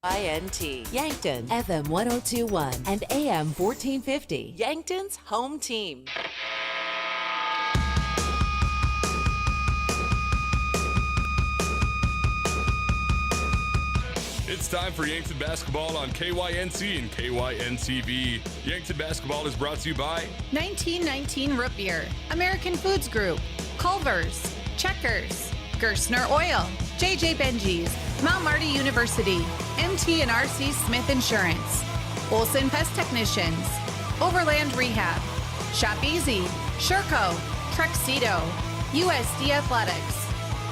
KYNT, Yankton, FM 1021 and AM 1450. Yankton's home team. It's time for Yankton basketball on KYNC and KYNTV. Yankton basketball is brought to you by 1919 Root Beer, American Foods Group, Culver's, Checkers, Gerstner Oil, JJ Benji's, Mount Marty University, MT&RC Smith Insurance, Olson Pest Technicians, Overland Rehab, Shop Easy, Sherco, Trexido, USD Athletics,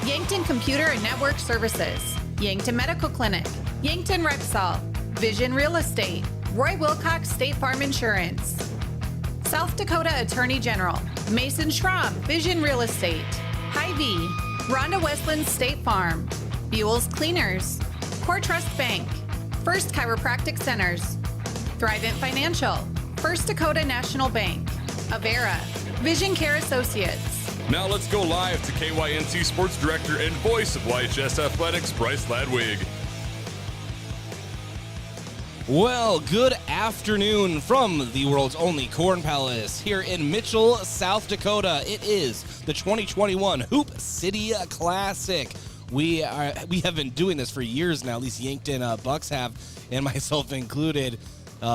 Yankton Computer and Network Services, Yankton Medical Clinic, Yankton Rexall, Vision Real Estate, Roy Wilcox State Farm Insurance, South Dakota Attorney General, Mason Schramm, Vision Real Estate, Hy-Vee, Rhonda Westland State Farm, Buell's Cleaners, Core Trust Bank, First Chiropractic Centers, Thrivent Financial, First Dakota National Bank, Avera, Vision Care Associates. Now let's go live to KYNC Sports Director and voice of YHS Athletics, Bryce Ladwig. Well, good afternoon from the world's only Corn Palace here in Mitchell, South Dakota. It is the 2021 Hoop City Classic. We have been doing this for years now, at least Yankton Bucks have, and myself included,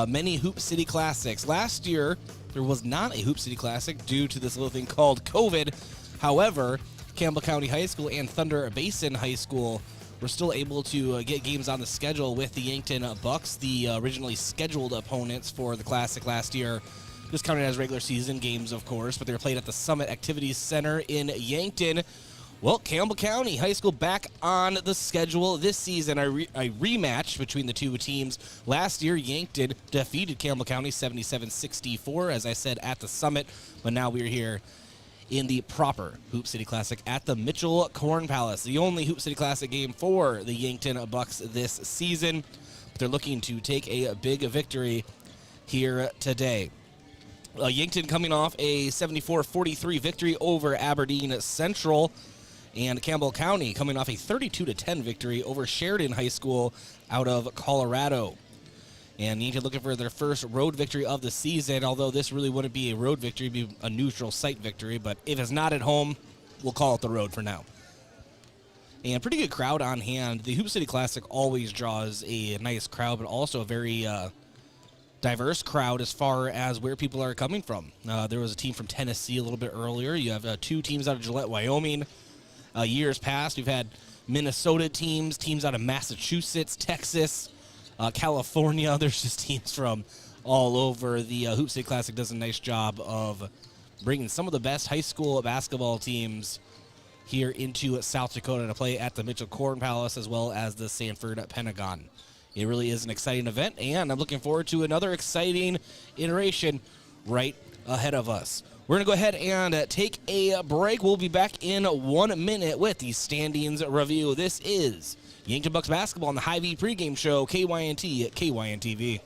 many Hoop City Classics. Last year, there was not a Hoop City Classic due to this little thing called COVID. However, Campbell County High School and Thunder Basin High School were still able to get games on the schedule with the Yankton Bucks, the originally scheduled opponents for the Classic last year. Just counted as regular season games, of course, but they were played at the Summit Activities Center in Yankton. Well, Campbell County High School back on the schedule this season. A rematch between the two teams. Last year, Yankton defeated Campbell County 77-64, as I said, at the Summit. But now we're here in the proper Hoop City Classic at the Mitchell Corn Palace. The only Hoop City Classic game for the Yankton Bucks this season. But they're looking to take a big victory here today. Yankton coming off a 74-43 victory over Aberdeen Central. And Campbell County coming off a 32-10 victory over Sheridan High School out of Colorado. And Yankton looking for their first road victory of the season, although this really wouldn't be a road victory, it'd be a neutral site victory. But if it's not at home, we'll call it the road for now. And pretty good crowd on hand. The Hoop City Classic always draws a nice crowd, but also a very diverse crowd as far as where people are coming from. There was a team from Tennessee a little bit earlier. You have two teams out of Gillette, Wyoming. Years past, we've had Minnesota teams out of Massachusetts, Texas, California. There's just teams from all over. The Hoop City Classic does a nice job of bringing some of the best high school basketball teams here into South Dakota to play at the Mitchell Corn Palace as well as the Sanford Pentagon. It really is an exciting event, and I'm looking forward to another exciting iteration right ahead of us. We're going to go ahead and take a break. We'll be back in 1 minute with the standings review. This is Yankton Bucks basketball on the Hy-Vee pregame show, KYNT at KYNTV.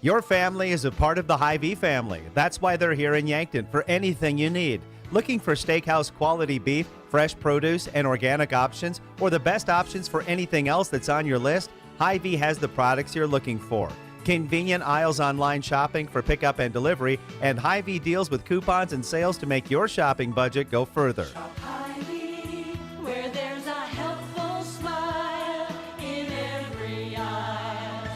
Your family is a part of the Hy-Vee family. That's why they're here in Yankton for anything you need. Looking for steakhouse quality beef, fresh produce, and organic options, or the best options for anything else that's on your list? Hy-Vee has the products you're looking for. Convenient aisles online shopping for pickup and delivery, and Hy-Vee deals with coupons and sales to make your shopping budget go further. Shop Hy-Vee, where there's a helpful smile in every aisle.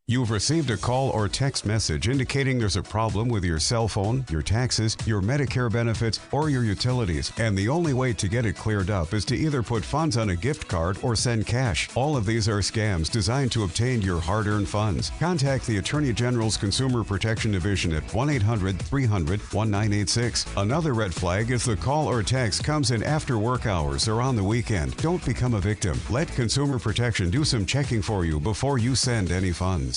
You've received a call or text message indicating there's a problem with your cell phone, your taxes, your Medicare benefits, or your utilities, and the only way to get it cleared up is to either put funds on a gift card or send cash. All of these are scams designed to obtain your hard-earned funds. Contact the Attorney General's Consumer Protection Division at 1-800-300-1986. Another red flag is the call or text comes in after work hours or on the weekend. Don't become a victim. Let Consumer Protection do some checking for you before you send any funds.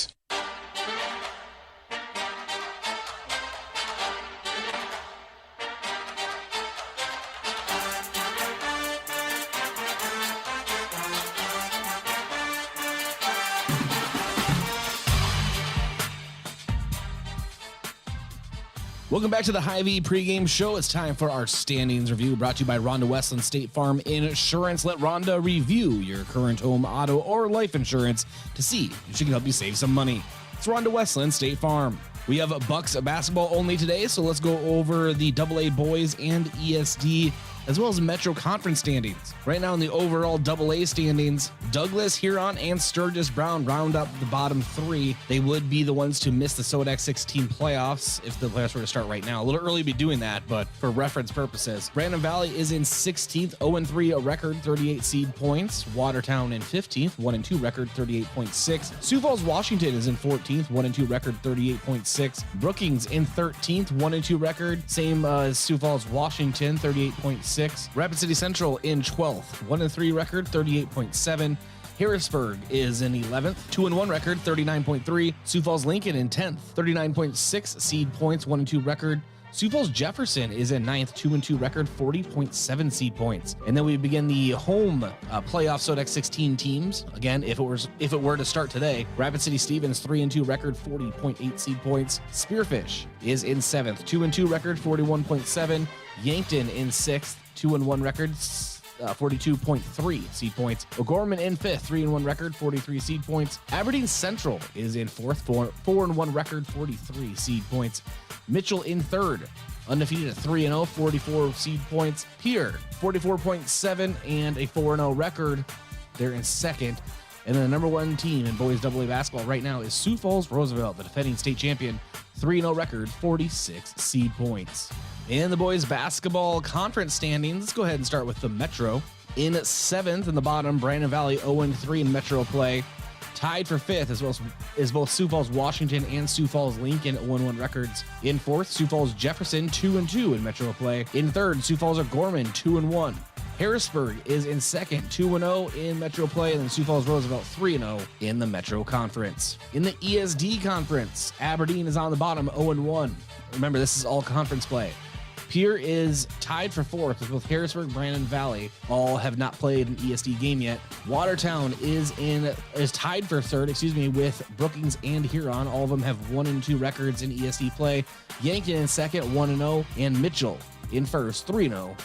Welcome back to the Hy-Vee pregame show. It's time for our standings review, brought to you by Rhonda Westland State Farm Insurance. Let Rhonda review your current home, auto, or life insurance to see if she can help you save some money. It's Rhonda Westland State Farm. We have Bucks basketball only today, so let's go over the AA boys and ESD, as well as Metro Conference standings. Right now in the overall AA standings, Douglas, Huron, and Sturgis Brown round up the bottom three. They would be the ones to miss the Sodak 16 playoffs if the playoffs were to start right now. A little early to be doing that, but for reference purposes. Brandon Valley is in 16th, 0-3, a record 38 seed points. Watertown in 15th, 1-2, record 38.6. Sioux Falls, Washington is in 14th, 1-2, record 38.6. Brookings in 13th, 1-2 record, same as Sioux Falls, Washington, 38.6. Rapid City Central in 12th, 1-3 record, 38.7. Harrisburg is in 11th, 2-1 record, 39.3. Sioux Falls Lincoln in 10th, 39.6 seed points, 1-2 record. Sioux Falls Jefferson is in 9th, 2-2 record, 40.7 seed points. And then we begin the home playoff Sodak 16 teams. Again, if it were to start today, Rapid City Stevens 3-2 record, 40.8 seed points. Spearfish is in 7th, 2-2 record, 41.7. Yankton in 6th, 2-1 records. 42.3 seed points. O'Gorman in 5th, 3-1 record, 43 seed points. Aberdeen Central is in 4th, 4-1 record, 43 seed points. Mitchell in 3rd, undefeated at 3-0, 44 seed points. Pierre, 44.7 and a 4-0 record. They're in 2nd. And then the number one team in boys AA basketball right now is Sioux Falls Roosevelt, the defending state champion, 3-0 record, 46 seed points. In the boys basketball conference standings, let's go ahead and start with the Metro. In 7th in the bottom, Brandon Valley 0-3 in Metro play. Tied for 5th as well as both Sioux Falls Washington and Sioux Falls Lincoln 0-1 records. In 4th, Sioux Falls Jefferson 2-2 in Metro play. In 3rd, Sioux Falls O'Gorman 2-1. Harrisburg is in 2nd, 2-0 in Metro play, and then Sioux Falls Roosevelt 3-0 in the Metro Conference. In the ESD Conference, Aberdeen is on the bottom 0-1. Remember, this is all conference play. Pierre is tied for 4th with both Harrisburg, Brandon Valley all have not played an ESD game yet. Watertown is tied for 3rd, with Brookings and Huron. All of them have 1-2 records in ESD play. Yankton in 2nd, 1-0, and Mitchell in 1st, 3-0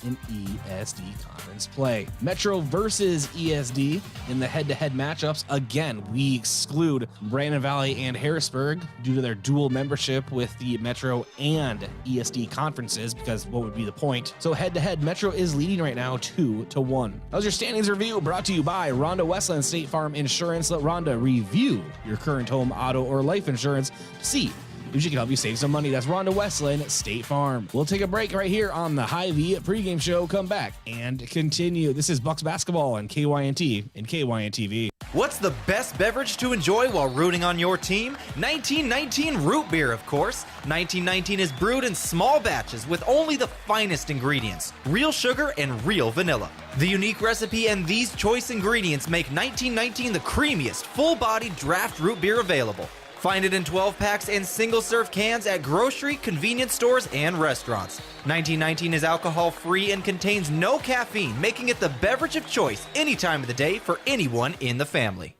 in ESD conference play. Metro versus ESD in the head-to-head matchups. Again, we exclude Brandon Valley and Harrisburg due to their dual membership with the Metro and ESD conferences, because what would be the point? So head-to-head, Metro is leading right now 2-1. That was your standings review, brought to you by Rhonda Westland State Farm Insurance. Let Rhonda review your current home, auto, or life insurance to see if she can help you save some money. That's Rhonda Westland State Farm. We'll take a break right here on the Hy-Vee pregame show. Come back and continue. This is Bucks basketball on KYNT and KYNTV. What's the best beverage to enjoy while rooting on your team? 1919 root beer, of course. 1919 is brewed in small batches with only the finest ingredients, real sugar and real vanilla. The unique recipe and these choice ingredients make 1919 the creamiest, full-bodied draft root beer available. Find it in 12-packs and single-serve cans at grocery, convenience stores, and restaurants. 1919 is alcohol-free and contains no caffeine, making it the beverage of choice any time of the day for anyone in the family.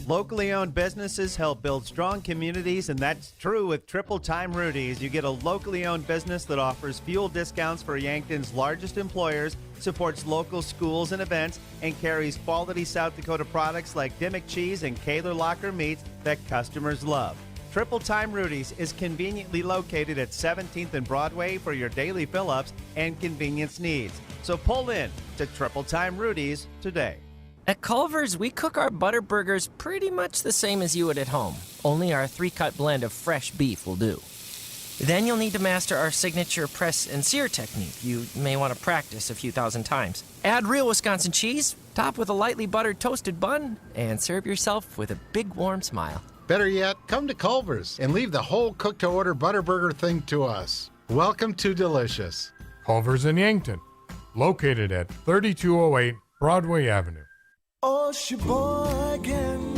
Locally owned businesses help build strong communities, and that's true with Triple Time Rudy's. You get a locally owned business that offers fuel discounts for Yankton's largest employers, supports local schools and events, and carries quality South Dakota products like Dimmock cheese and Kaler Locker meats that customers love. Triple Time Rudy's is conveniently located at 17th and Broadway for your daily fill-ups and convenience needs. So pull in to Triple Time Rudy's today. At Culver's, we cook our butter burgers pretty much the same as you would at home. Only our 3-cut blend of fresh beef will do. Then you'll need to master our signature press and sear technique. You may want to practice a few thousand times. Add real Wisconsin cheese, top with a lightly buttered toasted bun, and serve yourself with a big warm smile. Better yet, come to Culver's and leave the whole cook-to-order butter burger thing to us. Welcome to Delicious. Culver's in Yankton, located at 3208 Broadway Avenue. Oh, Sheboygan,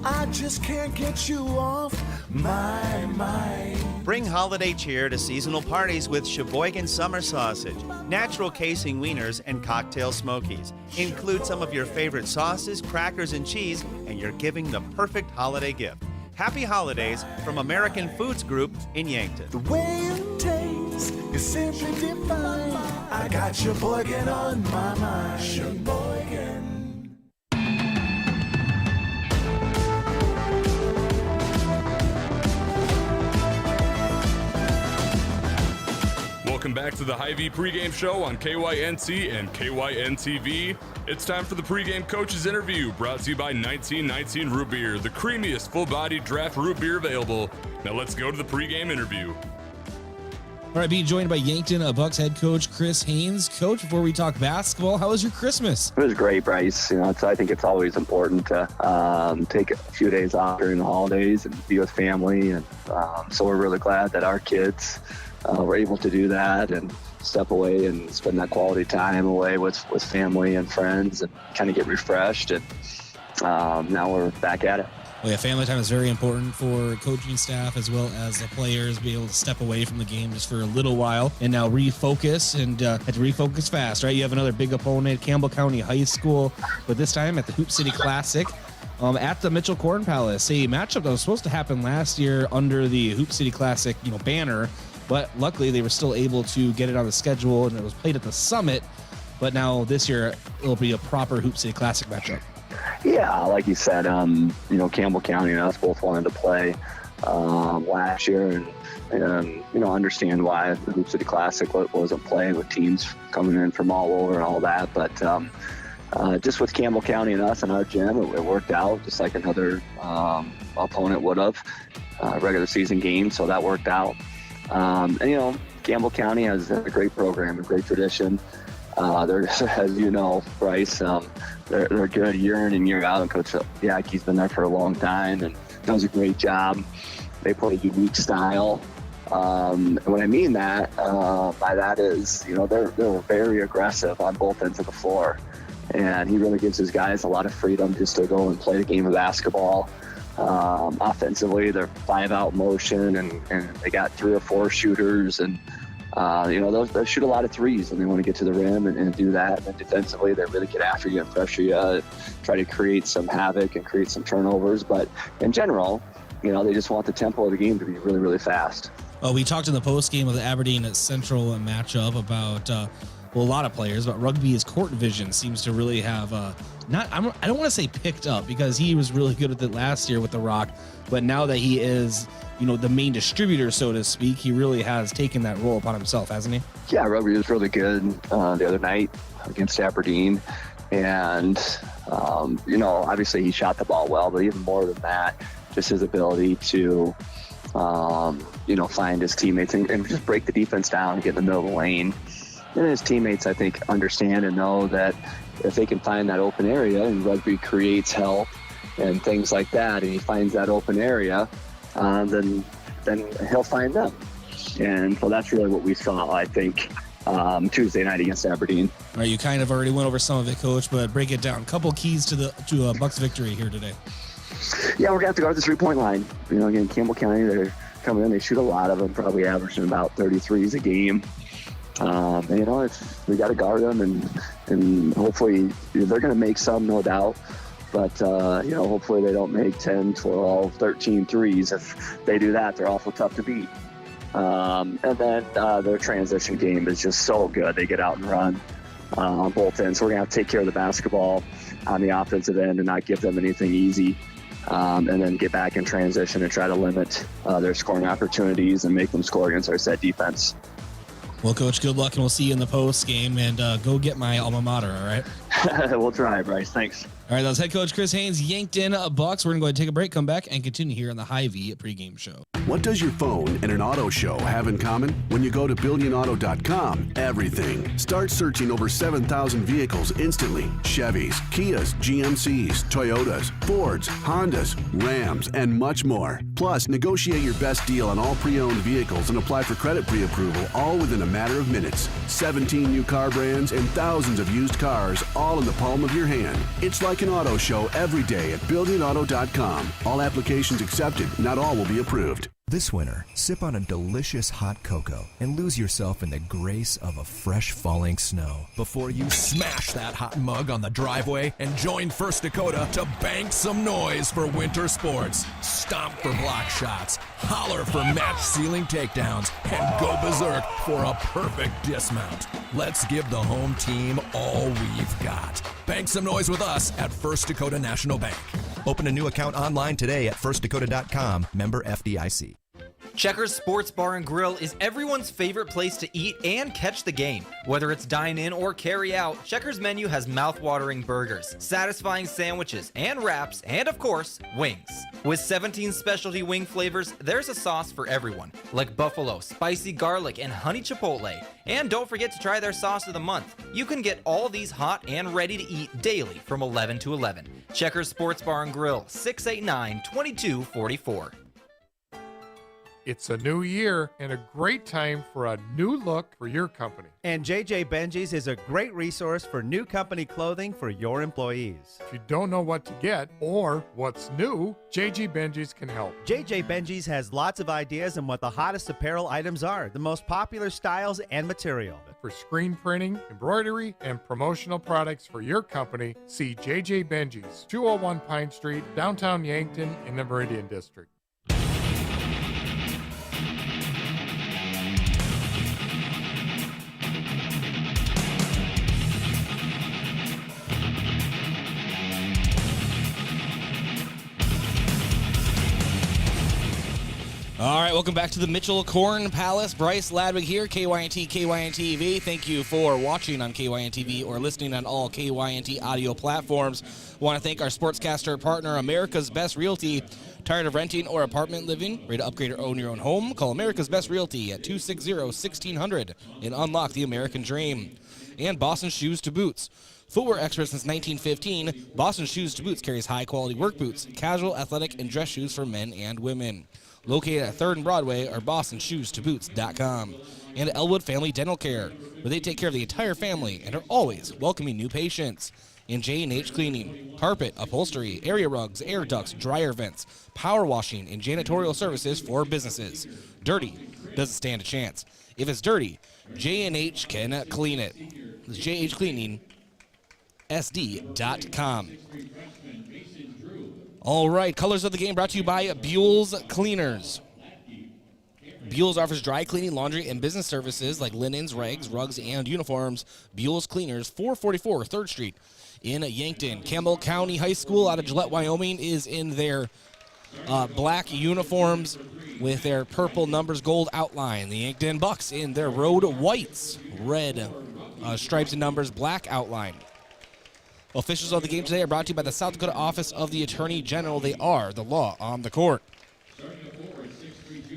I just can't get you off my mind. Bring holiday cheer to seasonal parties with Sheboygan Summer Sausage, natural casing wieners, and cocktail smokies. Include some of your favorite sauces, crackers, and cheese, and you're giving the perfect holiday gift. Happy holidays from American Foods Group in Yankton. The way you taste is simply divine. I got your Sheboygan on my mind. Sheboygan. Welcome back to the Hy-Vee pregame show on KYNC and KYNTV. It's time for the pregame coaches interview, brought to you by 1919 Root Beer, the creamiest full-bodied draft root beer available. Now let's go to the pregame interview. All right, being joined by Yankton Bucks head coach Chris Haynes. Coach, before we talk basketball, how was your Christmas? It was great, Bryce. I think it's always important to take a few days off during the holidays and be with family. And so we're really glad that our kids were able to do that and step away and spend that quality time away with family and friends and kind of get refreshed. And now we're back at it. Well, yeah, family time is very important for coaching staff as well as the players, be able to step away from the game just for a little while and now refocus and have to refocus fast, right? You have another big opponent, Campbell County High School, but this time at the Hoop City Classic at the Mitchell Corn Palace, a matchup that was supposed to happen last year under the Hoop City Classic, banner, but luckily they were still able to get it on the schedule and it was played at the Summit, but now this year it'll be a proper Hoop City Classic matchup. Yeah, like you said, Campbell County and us both wanted to play last year and understand why the Hoop City Classic wasn't playing with teams coming in from all over and all that. But just with Campbell County and us and our gym, it worked out just like another opponent would have, regular season game. So that worked out. Campbell County has a great program, a great tradition. They're, as you know, Bryce, they're good year in and year out. And Coach Yackey's been there for a long time and does a great job. They play a unique style. And what I mean by that is, they're very aggressive on both ends of the floor. And he really gives his guys a lot of freedom just to go and play the game of basketball. Offensively, they're 5-out motion and they got 3 or 4 shooters and they'll shoot a lot of threes and they want to get to the rim and do that. And then defensively, they really get after you and pressure you, try to create some havoc and create some turnovers. But in general, they just want the tempo of the game to be really, really fast. We talked in the postgame of the Aberdeen Central matchup about a lot of players, but rugby's court vision seems to really have I don't want to say picked up because he was really good with it last year with the Rock, but now that he is the main distributor, so to speak, he really has taken that role upon himself, hasn't he? Yeah, rugby was really good the other night against Aberdeen. And, obviously he shot the ball well, but even more than that, just his ability to, find his teammates and just break the defense down and get in the middle of the lane. And his teammates, I think, understand and know that if they can find that open area, and rugby creates help and things like that, and he finds that open area, then he'll find them. And so that's really what we saw, I think, Tuesday night against Aberdeen. All right, you kind of already went over some of it, Coach, but break it down. Couple keys to a Bucks victory here today. Yeah, we're going to have to guard the three-point line. Again, Campbell County, they're coming in. They shoot a lot of them, probably averaging about 33s a game. We got to guard them, and hopefully they're going to make some, no doubt. But, hopefully they don't make 10, 12, 13 threes. If they do that, they're awful tough to beat. And then their transition game is just so good. They get out and run on both ends. So we're going to have to take care of the basketball on the offensive end and not give them anything easy. And then get back in transition and try to limit their scoring opportunities and make them score against our set defense. Well, Coach, good luck, and we'll see you in the post game. And go get my alma mater, all right? We'll try, Bryce. Thanks. All right, that was head coach Chris Haynes, Yankton Bucks. We're going to go ahead and take a break, come back, and continue here on the Hy-Vee pregame show. What does your phone and an auto show have in common? When you go to BillionAuto.com, everything. Start searching over 7,000 vehicles instantly. Chevys, Kias, GMCs, Toyotas, Fords, Hondas, Rams, and much more. Plus, negotiate your best deal on all pre-owned vehicles and apply for credit pre-approval, all within a matter of minutes. 17 new car brands and thousands of used cars, all in the palm of your hand. It's like an auto show every day at BillionAuto.com. All applications accepted. Not all will be approved. This winter, sip on a delicious hot cocoa and lose yourself in the grace of a fresh falling snow before you smash that hot mug on the driveway and join First Dakota to bank some noise for winter sports. Stomp for block shots, holler for match ceiling takedowns, and go berserk for a perfect dismount. Let's give the home team all we've got. Bank some noise with us at First Dakota National Bank. Open a new account online today at firstdakota.com, member FDIC. Checkers Sports Bar and Grill is everyone's favorite place to eat and catch the game. Whether it's dine in or carry out, Checkers menu has mouth-watering burgers, satisfying sandwiches and wraps, and of course, wings. With 17 specialty wing flavors, there's a sauce for everyone, like buffalo, spicy garlic, and honey chipotle. And don't forget to try their sauce of the month. You can get all these hot and ready to eat daily from 11 to 11. Checkers Sports Bar and Grill, 689-2244. It's a new year and a great time for a new look for your company. And JJ Benji's is a great resource for new company clothing for your employees. If you don't know what to get or what's new, JJ Benji's can help. JJ Benji's has lots of ideas on what the hottest apparel items are, the most popular styles and material. For screen printing, embroidery, and promotional products for your company, see JJ Benji's, 201 Pine Street, downtown Yankton in the Meridian District. All right, welcome back to the Mitchell Corn Palace. Bryce Ladwig here, KYNT, KYNTV. Thank you for watching on KYNTV or listening on all KYNT audio platforms. Want to thank our sportscaster partner, America's Best Realty. Tired of renting or apartment living? Ready to upgrade or own your own home? Call America's Best Realty at 260-1600 and unlock the American dream. And Boston Shoes to Boots. Footwear expert since 1915, Boston Shoes to Boots carries high-quality work boots, casual, athletic, and dress shoes for men and women. Located at 3rd and Broadway or bostonshoes2boots.com. And Elwood Family Dental Care, where they take care of the entire family and are always welcoming new patients. And J&H Cleaning, carpet, upholstery, area rugs, air ducts, dryer vents, power washing, and janitorial services for businesses. Dirty doesn't stand a chance. If it's dirty, J&H can clean it. It's J&H Cleaning, SD.com. All right, colors of the game brought to you by Buell's Cleaners. Buell's offers dry cleaning, laundry, and business services like linens, rags, rugs, and uniforms. Buell's Cleaners, 444 3rd Street in Yankton. Campbell County High School out of Gillette, Wyoming is in their black uniforms with their purple numbers gold outline. The Yankton Bucks in their road whites, red stripes and numbers, black outline. Officials of the game today are brought to you by the South Dakota Office of the Attorney General. They are the law on the court.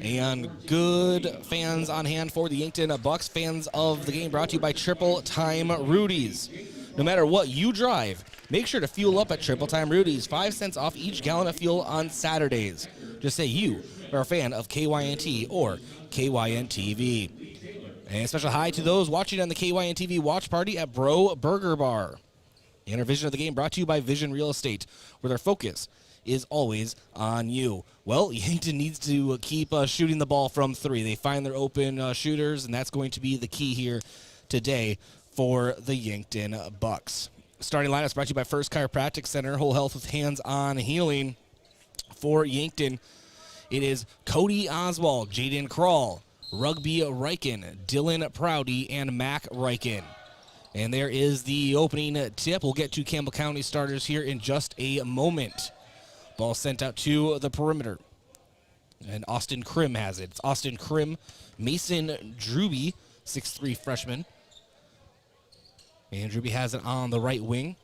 And good fans on hand for the Yankton Bucks. Fans of the game brought to you by Triple Time Rudy's. No matter what you drive, make sure to fuel up at Triple Time Rudy's. 5 cents off each gallon of fuel on Saturdays. Just say you are a fan of KYNT or KYNTV. And a special hi to those watching on the KYNTV watch party at Bro Burger Bar. And our vision of the game brought to you by Vision Real Estate, where their focus is always on you. Well, Yankton needs to keep shooting the ball from 3. They find their open shooters, and that's going to be the key here today for the Yankton Bucks. Starting lineups brought to you by First Chiropractic Center, whole health with hands-on healing. For Yankton, it is Cody Oswald, Jaden Krall, Rugby Riken, Dylan Proudy, and Mac Riken. And there is the opening tip. We'll get to Campbell County starters here in just a moment. Ball sent out to the perimeter. And Austin Krim has it. It's Austin Krim, Mason Druby, 6'3 freshman. And Druby has it on the right wing.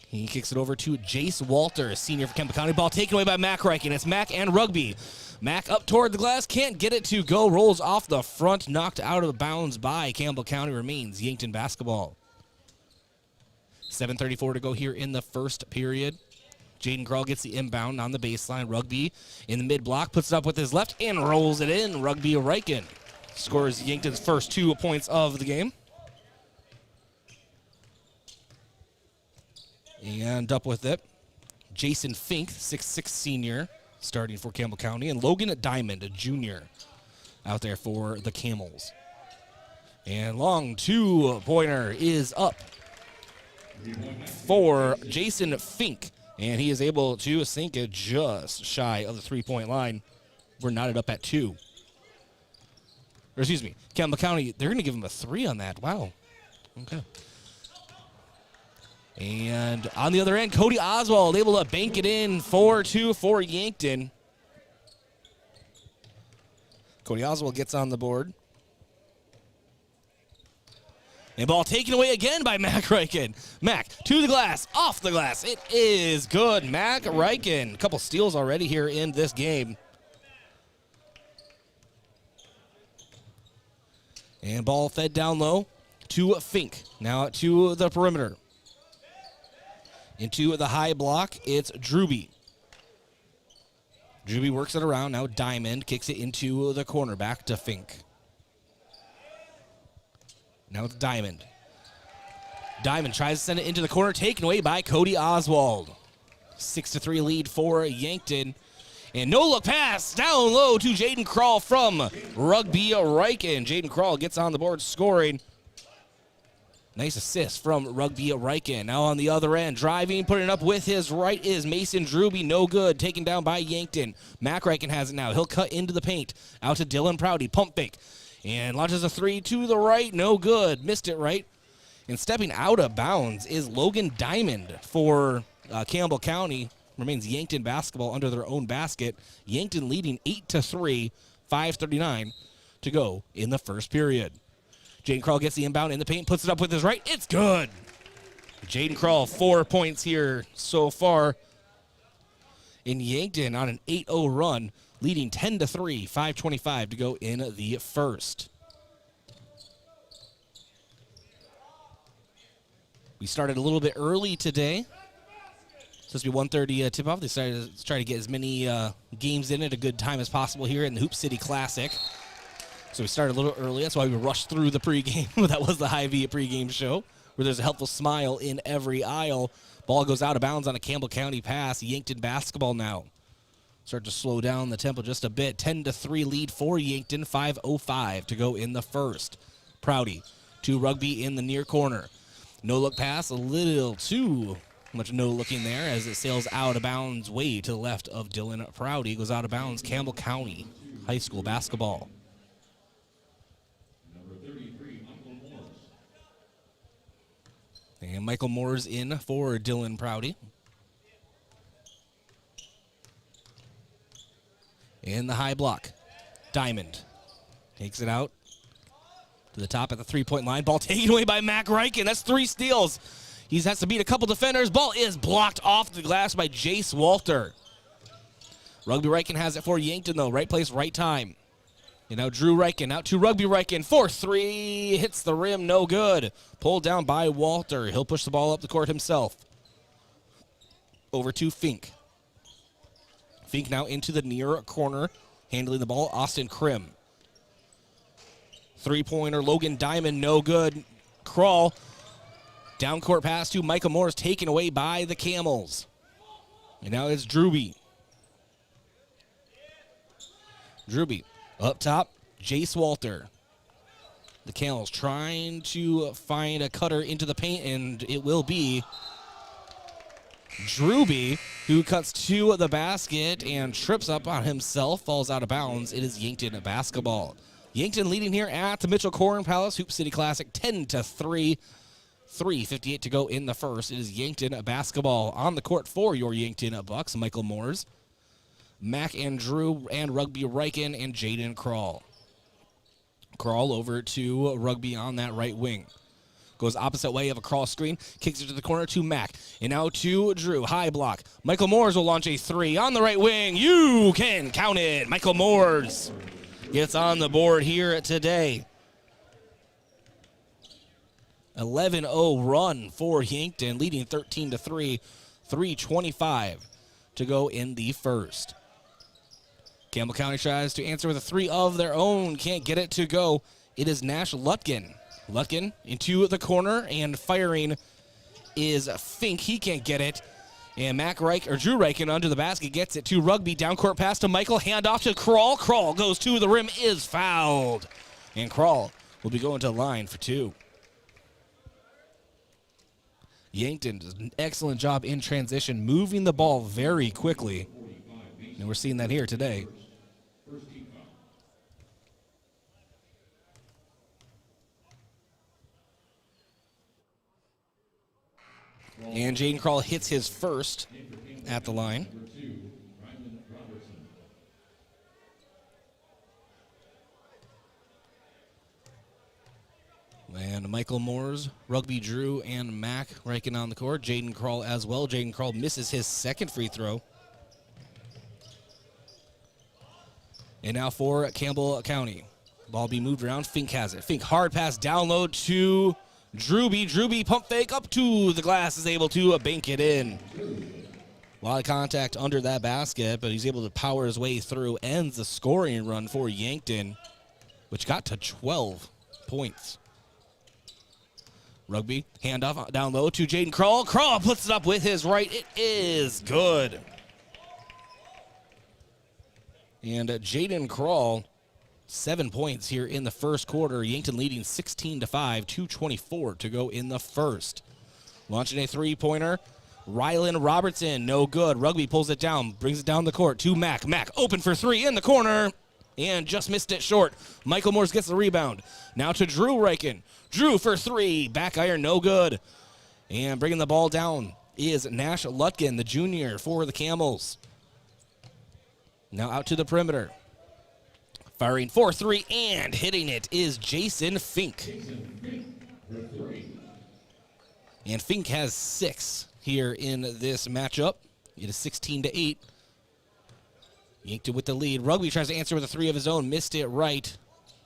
He kicks it over to Jace Walter, senior for Campbell County. Ball taken away by Mac Riken. It's Mac and Rugby. Mac up toward the glass, can't get it to go. Rolls off the front, knocked out of bounds by Campbell County. Remains Yankton basketball. 7:34 to go here in the first period. Jaden Krall gets the inbound on the baseline. Rugby in the mid-block, puts it up with his left and rolls it in. Rugby Riken scores Yankton's first 2 points of the game. And up with it, Jason Fink, 6'6 senior starting for Campbell County, and Logan Diamond, a junior, out there for the Camels. And long two-pointer is up for Jason Fink, and he is able to sink it just shy of the three-point line. We're knotted up at 2. Or excuse me, Campbell County, they're going to give him a 3 on that. Wow. Okay. And on the other end, Cody Oswald able to bank it in 4-2 for Yankton. Cody Oswald gets on the board. And ball taken away again by Mac Reichen. Mac to the glass, off the glass. It is good. Mac Reichen, a couple steals already here in this game. And ball fed down low to Fink. Now to the perimeter. Into the high block, it's Drewby. Drewby works it around. Now Diamond kicks it into the corner. Back to Fink. Now it's Diamond. Diamond tries to send it into the corner, taken away by Cody Oswald. 6-3 lead for Yankton. And no-look pass down low to Jaden Krall from Rugby Riken. Jaden Krall gets on the board scoring. Nice assist from Rugby Riken. Now on the other end, driving, putting it up with his right is Mason Drewby. No good, taken down by Yankton. Mac Riken has it now. He'll cut into the paint. Out to Dylan Prouty, pump fake. And launches a 3 to the right, no good. Missed it right. And stepping out of bounds is Logan Diamond for Campbell County. Remains Yankton basketball under their own basket. Yankton leading 8-3, 5:39 to go in the first period. Jaden Krall gets the inbound in the paint, puts it up with his right. It's good. Jaden Krall, 4 points here so far. In Yankton on an 8-0 run, leading 10-3, 5:25 to go in the first. We started a little bit early today. Supposed to be 1:30 tip-off. They decided to try to get as many games in at a good time as possible here in the Hoop City Classic. So we started a little early. That's why we rushed through the pregame. That was the Hy-Vee pregame show, where there's a helpful smile in every aisle. Ball goes out of bounds on a Campbell County pass. Yankton basketball now. Start to slow down the tempo just a bit. 10-3 lead for Yankton. 5:05 to go in the first. Prouty to Rugby in the near corner. No-look pass, a little too much no-looking there as it sails out of bounds way to the left of Dylan Prouty. Goes out of bounds. Campbell County High School basketball. And Michael Moore's in for Dylan Prouty. In the high block, Diamond takes it out to the top at the three-point line. Ball taken away by Mac Reichen. That's 3 steals. He has to beat a couple defenders. Ball is blocked off the glass by Jace Walter. Rugby Reichen has it for Yankton, though. Right place, right time. And now Drew Reichen out to Rugby Reichen. 4-3, hits the rim, no good. Pulled down by Walter. He'll push the ball up the court himself. Over to Fink. Fink now into the near corner, handling the ball, Austin Krim. Three-pointer, Logan Diamond, no good. Krall, down court pass to Michael Morris, taken away by the Camels. And now it's Drewby. Drewby up top, Jace Walter. The Camels trying to find a cutter into the paint, and it will be Drewby, who cuts to the basket and trips up on himself, falls out of bounds. It is Yankton basketball. Yankton leading here at the Mitchell Corn Palace Hoop City Classic, 10-3. 3:58 to go in the first. It is Yankton basketball on the court for your Yankton Bucks. Michael Moores, Mac and Drew, and Rugby Reichen and Jaden Krall. Krall over to Rugby on that right wing. Goes opposite way of a cross screen. Kicks it to the corner to Mac. And now to Drew. High block. Michael Moores will launch a 3 on the right wing. You can count it. Michael Moores gets on the board here today. 11-0 run for Yankton, leading 13-3. 3:25 to go in the first. Campbell County tries to answer with a 3 of their own. Can't get it to go. It is Nash Lutkin. Lutkin into the corner, and firing is Fink. He can't get it. And Drew Reichen under the basket gets it to Rugby. Down court pass to Michael. Handoff to Kroll. Kroll goes to the rim, is fouled. And Kroll will be going to the line for 2. Yankton does an excellent job in transition, moving the ball very quickly. And we're seeing that here today. And Jaden Kroll hits his first at the line. And Michael Moores, Rugby Drew, and Mac Reichen on the court. Jaden Kroll as well. Jaden Kroll misses his second free throw. And now for Campbell County. Ball be moved around. Fink has it. Fink hard pass down low to Drewby. Drewby pump fake up to the glass, is able to bank it in. A lot of contact under that basket, but he's able to power his way through. Ends the scoring run for Yankton, which got to 12 points. Rugby, handoff down low to Jaden Kroll. Kroll puts it up with his right. It is good. And Jaden Kroll, 7 points here in the first quarter. Yankton leading 16-5, 2:24 to go in the first. Launching a three-pointer. Rylan Robertson, no good. Rugby pulls it down, brings it down the court to Mac. Mac open for 3 in the corner, and just missed it short. Michael Morse gets the rebound. Now to Drew Reichen. Drew for 3, back iron, no good. And bringing the ball down is Nash Lutkin, the junior for the Camels. Now out to the perimeter. Firing for 3 and hitting it is Jason Fink. And Fink has 6 here in this matchup. It is 16-8. Yankton with the lead. Rugby tries to answer with a 3 of his own. Missed it right.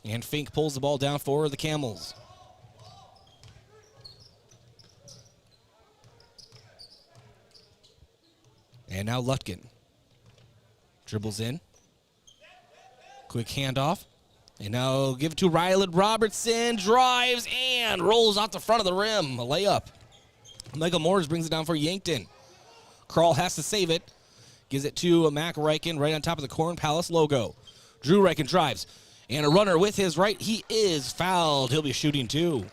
And Fink pulls the ball down for the Camels. And now Lutkin. Dribbles in. Quick handoff. And now give it to Rylan Robertson. Drives and rolls out the front of the rim. A layup. Michael Moores brings it down for Yankton. Kroll has to save it. Gives it to Mac Reichen right on top of the Corn Palace logo. Drew Reichen drives. And a runner with his right. He is fouled. He'll be shooting 2.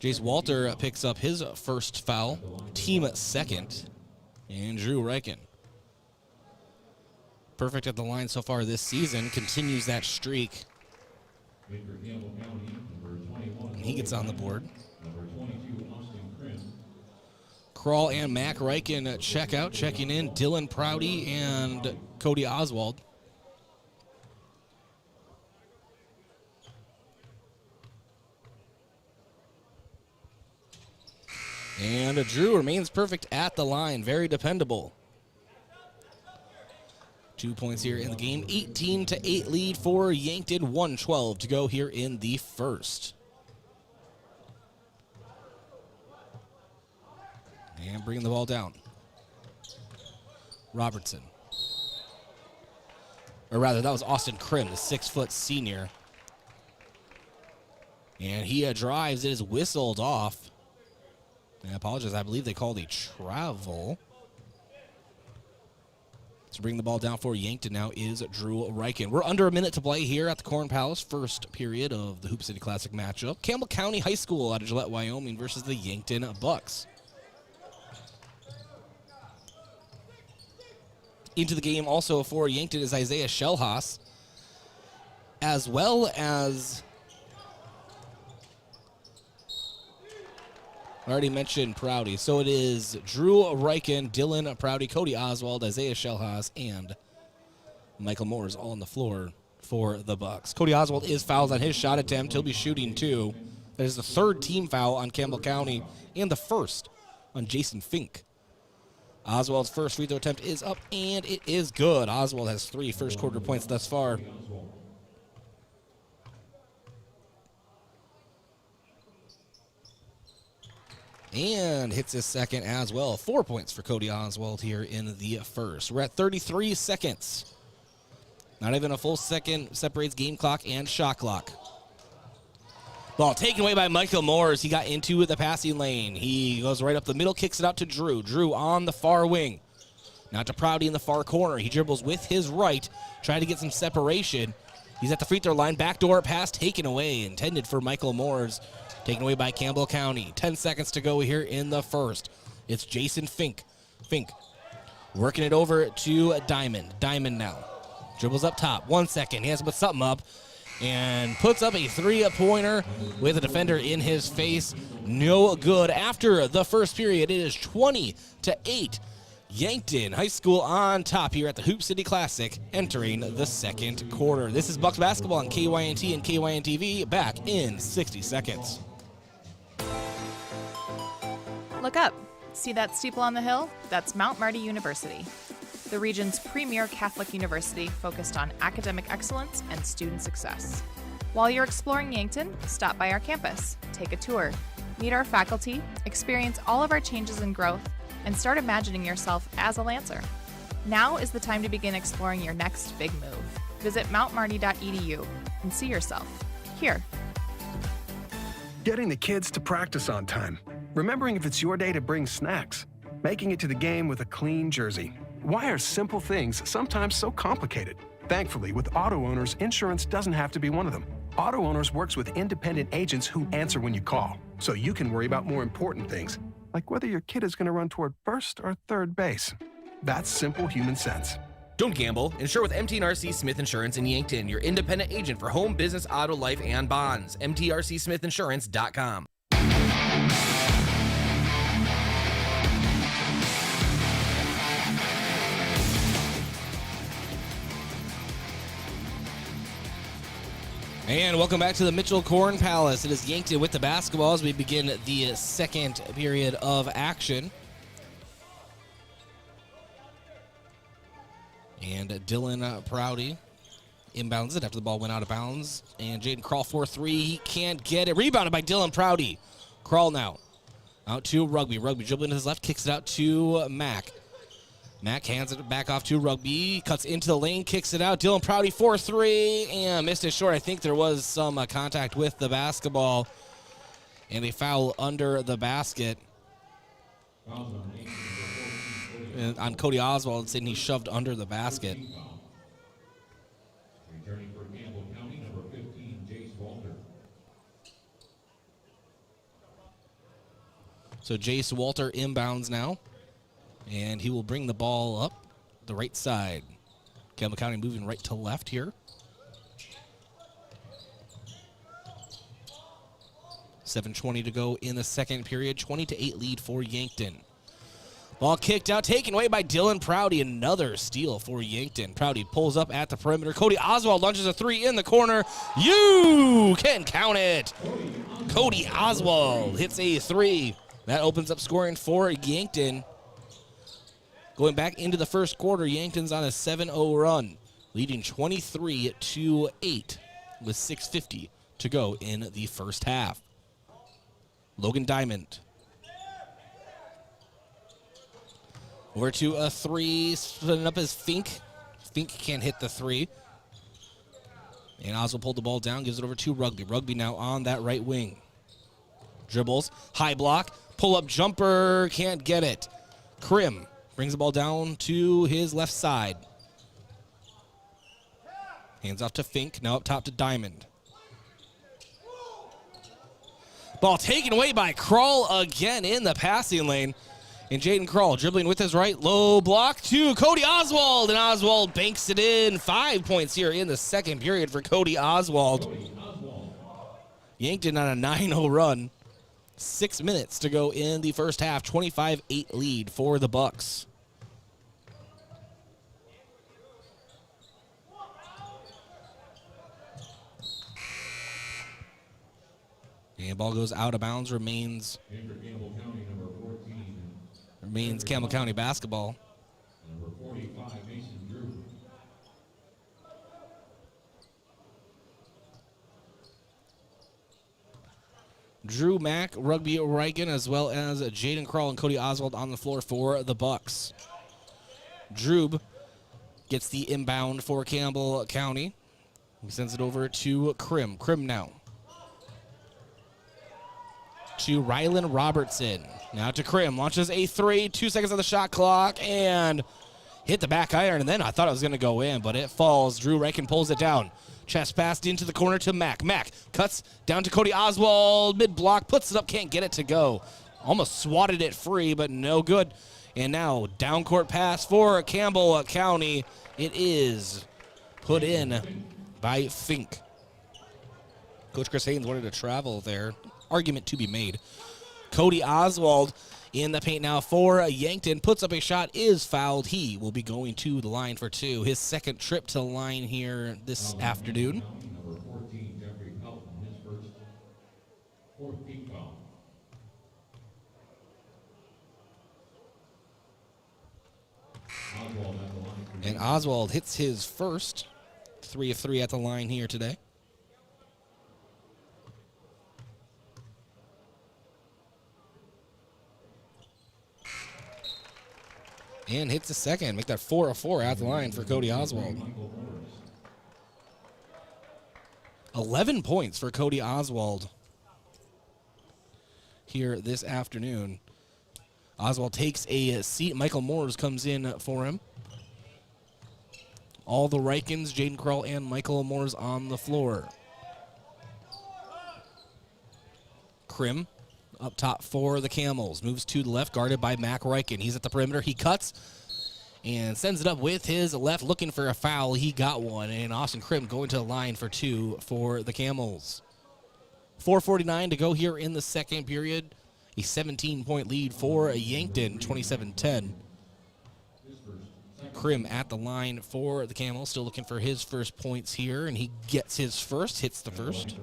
Jace Walter picks up his first foul, team second, and Drew Reichen. Perfect at the line so far this season, continues that streak. And he gets on the board. Kroll and Mac Reichen check out, checking in, Dylan Prouty and Cody Oswald. And Drew remains perfect at the line. Very dependable. 2 points here in the game. 18-8 lead for Yankton. 1:12 to go here in the first. And bringing the ball down. Robertson. Or rather, that was Austin Krim, the 6-foot senior. And he drives. It is whistled off. I apologize. I believe they called a travel. To bring the ball down for Yankton now is Drew Reichen. We're under a minute to play here at the Corn Palace, first period of the Hoop City Classic matchup. Campbell County High School out of Gillette, Wyoming versus the Yankton Bucks. Into the game also for Yankton is Isaiah Shellhaas, as well as I already mentioned Prouty. So it is Drew Reichen, Dylan Prouty, Cody Oswald, Isaiah Shellhaas, and Michael Moores all on the floor for the Bucks. Cody Oswald is fouled on his shot attempt. He'll be shooting 2. That is the 3rd team foul on Campbell County and the 1st on Jason Fink. Oswald's first free throw attempt is up, and it is good. Oswald has 3 first quarter points thus far. And hits his second as well. 4 points for Cody Oswald here in the first. We're at 33 seconds. Not even a full second separates game clock and shot clock. Ball taken away by Michael Moores. He got into the passing lane. He goes right up the middle, kicks it out to Drew. Drew on the far wing. Now to Prouty in the far corner. He dribbles with his right, trying to get some separation. He's at the free throw line. Backdoor pass taken away, intended for Michael Moores. Taken away by Campbell County. 10 seconds to go here in the first. It's Jason Fink. Fink working it over to Diamond. Diamond now. Dribbles up top. 1 second. He has to put something up and puts up a three-pointer with a defender in his face. No good. After the first period, it is 20-8. Yankton High School on top here at the Hoop City Classic, entering the second quarter. This is Bucks basketball on KYNT and KYNTV. Back in 60 seconds. Look up. See that steeple on the hill? That's Mount Marty University, the region's premier Catholic university focused on academic excellence and student success. While you're exploring Yankton, stop by our campus, take a tour, meet our faculty, experience all of our changes and growth, and start imagining yourself as a Lancer. Now is the time to begin exploring your next big move. Visit mountmarty.edu and see yourself here. Getting the kids to practice on time. Remembering if it's your day to bring snacks. Making it to the game with a clean jersey. Why are simple things sometimes so complicated? Thankfully, with auto owners, insurance doesn't have to be one of them. Auto Owners works with independent agents who answer when you call, so you can worry about more important things, like whether your kid is going to run toward first or third base. That's simple human sense. Don't gamble. Insure with MT&RC Smith Insurance in Yankton, your independent agent for home, business, auto, life, and bonds. MTRCSmithInsurance.com. And welcome back to the Mitchell Corn Palace. It is Yankton with the basketball as we begin the second period of action. And Dylan Prouty inbounds it after the ball went out of bounds. And Jaden Krall 4-3. He can't get it. Rebounded by Dylan Prouty. Krall now out to Rugby. Rugby dribbling to his left, kicks it out to Mack. Mack hands it back off to Rugby, cuts into the lane, kicks it out. Dylan Prouty 4-3 and missed it short. I think there was some contact with the basketball and a foul under the basket. On Cody Oswald, saying he shoved under the basket. Returning for Campbell County, number 15, Jace Walter. So Jace Walter inbounds now, and he will bring the ball up the right side. Campbell County moving right to left here. 7:20 to go in the second period. 20-8 lead for Yankton. Ball kicked out, taken away by Dylan Prouty. Another steal for Yankton. Prouty pulls up at the perimeter. Cody Oswald launches a three in the corner. You can count it. Cody Oswald hits a three. That opens up scoring for Yankton. Going back into the first quarter, Yankton's on a 7-0 run, leading 23-8 with 6:50 to go in the first half. Logan Diamond. Over to a three, splitting up as Fink. Fink can't hit the three. And Oswald pulled the ball down, gives it over to Rugby. Rugby now on that right wing. Dribbles, high block, pull-up jumper, can't get it. Krim brings the ball down to his left side. Hands off to Fink, now up top to Diamond. Ball taken away by Krall again in the passing lane. And Jaden Krall dribbling with his right, low block to Cody Oswald, and Oswald banks it in. 5 points here in the second period for Cody Oswald. Yankton on a 9-0 run. 6 minutes to go in the first half. 25-8 lead for the Bucks. And ball goes out of bounds, remains Campbell County basketball. Number 45, Mason Drew. Drew Mack, Rugby Reagan, as well as Jaden Krall and Cody Oswald on the floor for the Bucks. Drew Gets the inbound for Campbell County. He sends it over to Krim. Krim now. To Rylan Robertson. Now to Krim. Launches a 3. 2 seconds on the shot clock. And hit the back iron. And then I thought it was going to go in, but it falls. Drew Reichen pulls it down. Chest passed into the corner to Mack. Mack cuts down to Cody Oswald. Mid-block. Puts it up. Can't get it to go. Almost swatted it free, but no good. And now down court pass for Campbell County. It is put in by Fink. Coach Chris Haynes wanted to travel there. Argument to be made. Cody Oswald in the paint now for Yankton. Puts up a shot, is fouled. He will be going to the line for 2. His second trip to the line here this afternoon. Number 14, Jeffrey Pelton, his first 4th team foul. And Oswald hits his first 3 of 3 at the line here today. And hits a second. Make that 4 of 4 at the line for Cody Oswald. 11 points for Cody Oswald here this afternoon. Oswald takes a seat. Michael Moores comes in for him. All the Reichens, Jaden Kroll and Michael Moores on the floor. Krim up top for the Camels. Moves to the left, guarded by Mac Reichen. He's at the perimeter. He cuts and sends it up with his left, looking for a foul. He got one, and Austin Krim going to the line for 2 for the Camels. 4:49 to go here in the second period. A 17-point lead for Yankton, 27-10. Krim at the line for the Camels, still looking for his first points here, and he gets his first, hits the first.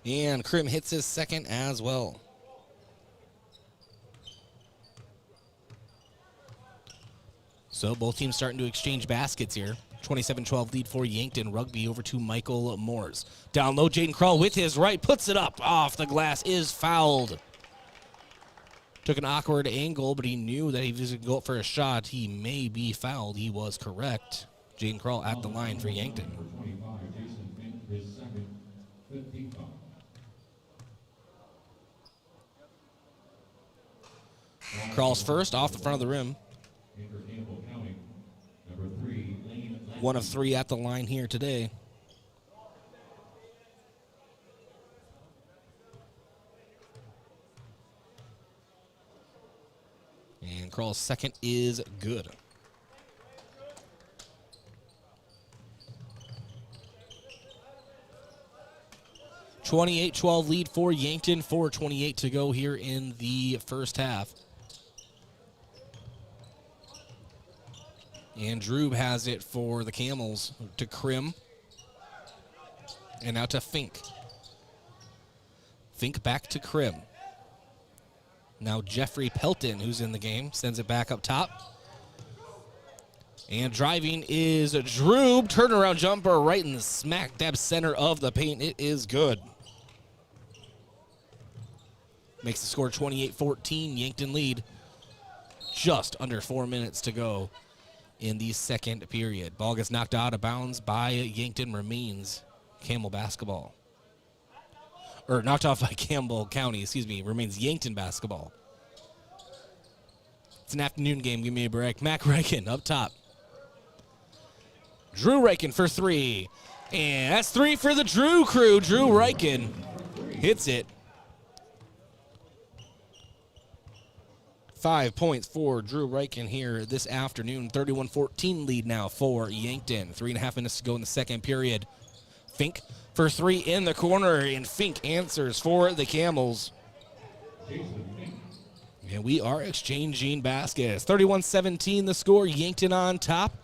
And Krim hits his second as well. So both teams starting to exchange baskets here. 27-12 lead for Yankton. Rugby over to Michael Moores. Down low, Jaden Kroll with his right. Puts it up off the glass. Is fouled. Took an awkward angle, but he knew that he was going to go up for a shot. He may be fouled. He was correct. Jaden Kroll at the line for Yankton. Kroll's first off the front of the rim. 1 of 3 at the line here today. And Kroll's second is good. (28-12) lead for Yankton. 4:28 to go here in the first half. And Drew has it for the Camels to Krim. And now to Fink. Fink back to Krim. Now Jeffrey Pelton, who's in the game, sends it back up top. And driving is Drew. Turnaround jumper right in the smack dab center of the paint. It is good. Makes the score 28-14. Yankton lead. Just under 4 minutes to go in the second period. Ball gets knocked out of bounds by Yankton. Remains Campbell basketball. Or knocked off by Campbell County, remains Yankton basketball. It's an afternoon game, give me a break. Mac Reichen up top. Drew Reichen for 3. And that's 3 for the Drew crew. Drew Reichen hits it. 5 points for Drew Reichen here this afternoon. 31-14 lead now for Yankton. 3.5 minutes to go in the second period. Fink for 3 in the corner, and Fink answers for the Camels. And we are exchanging baskets. 31-17 the score. Yankton on top.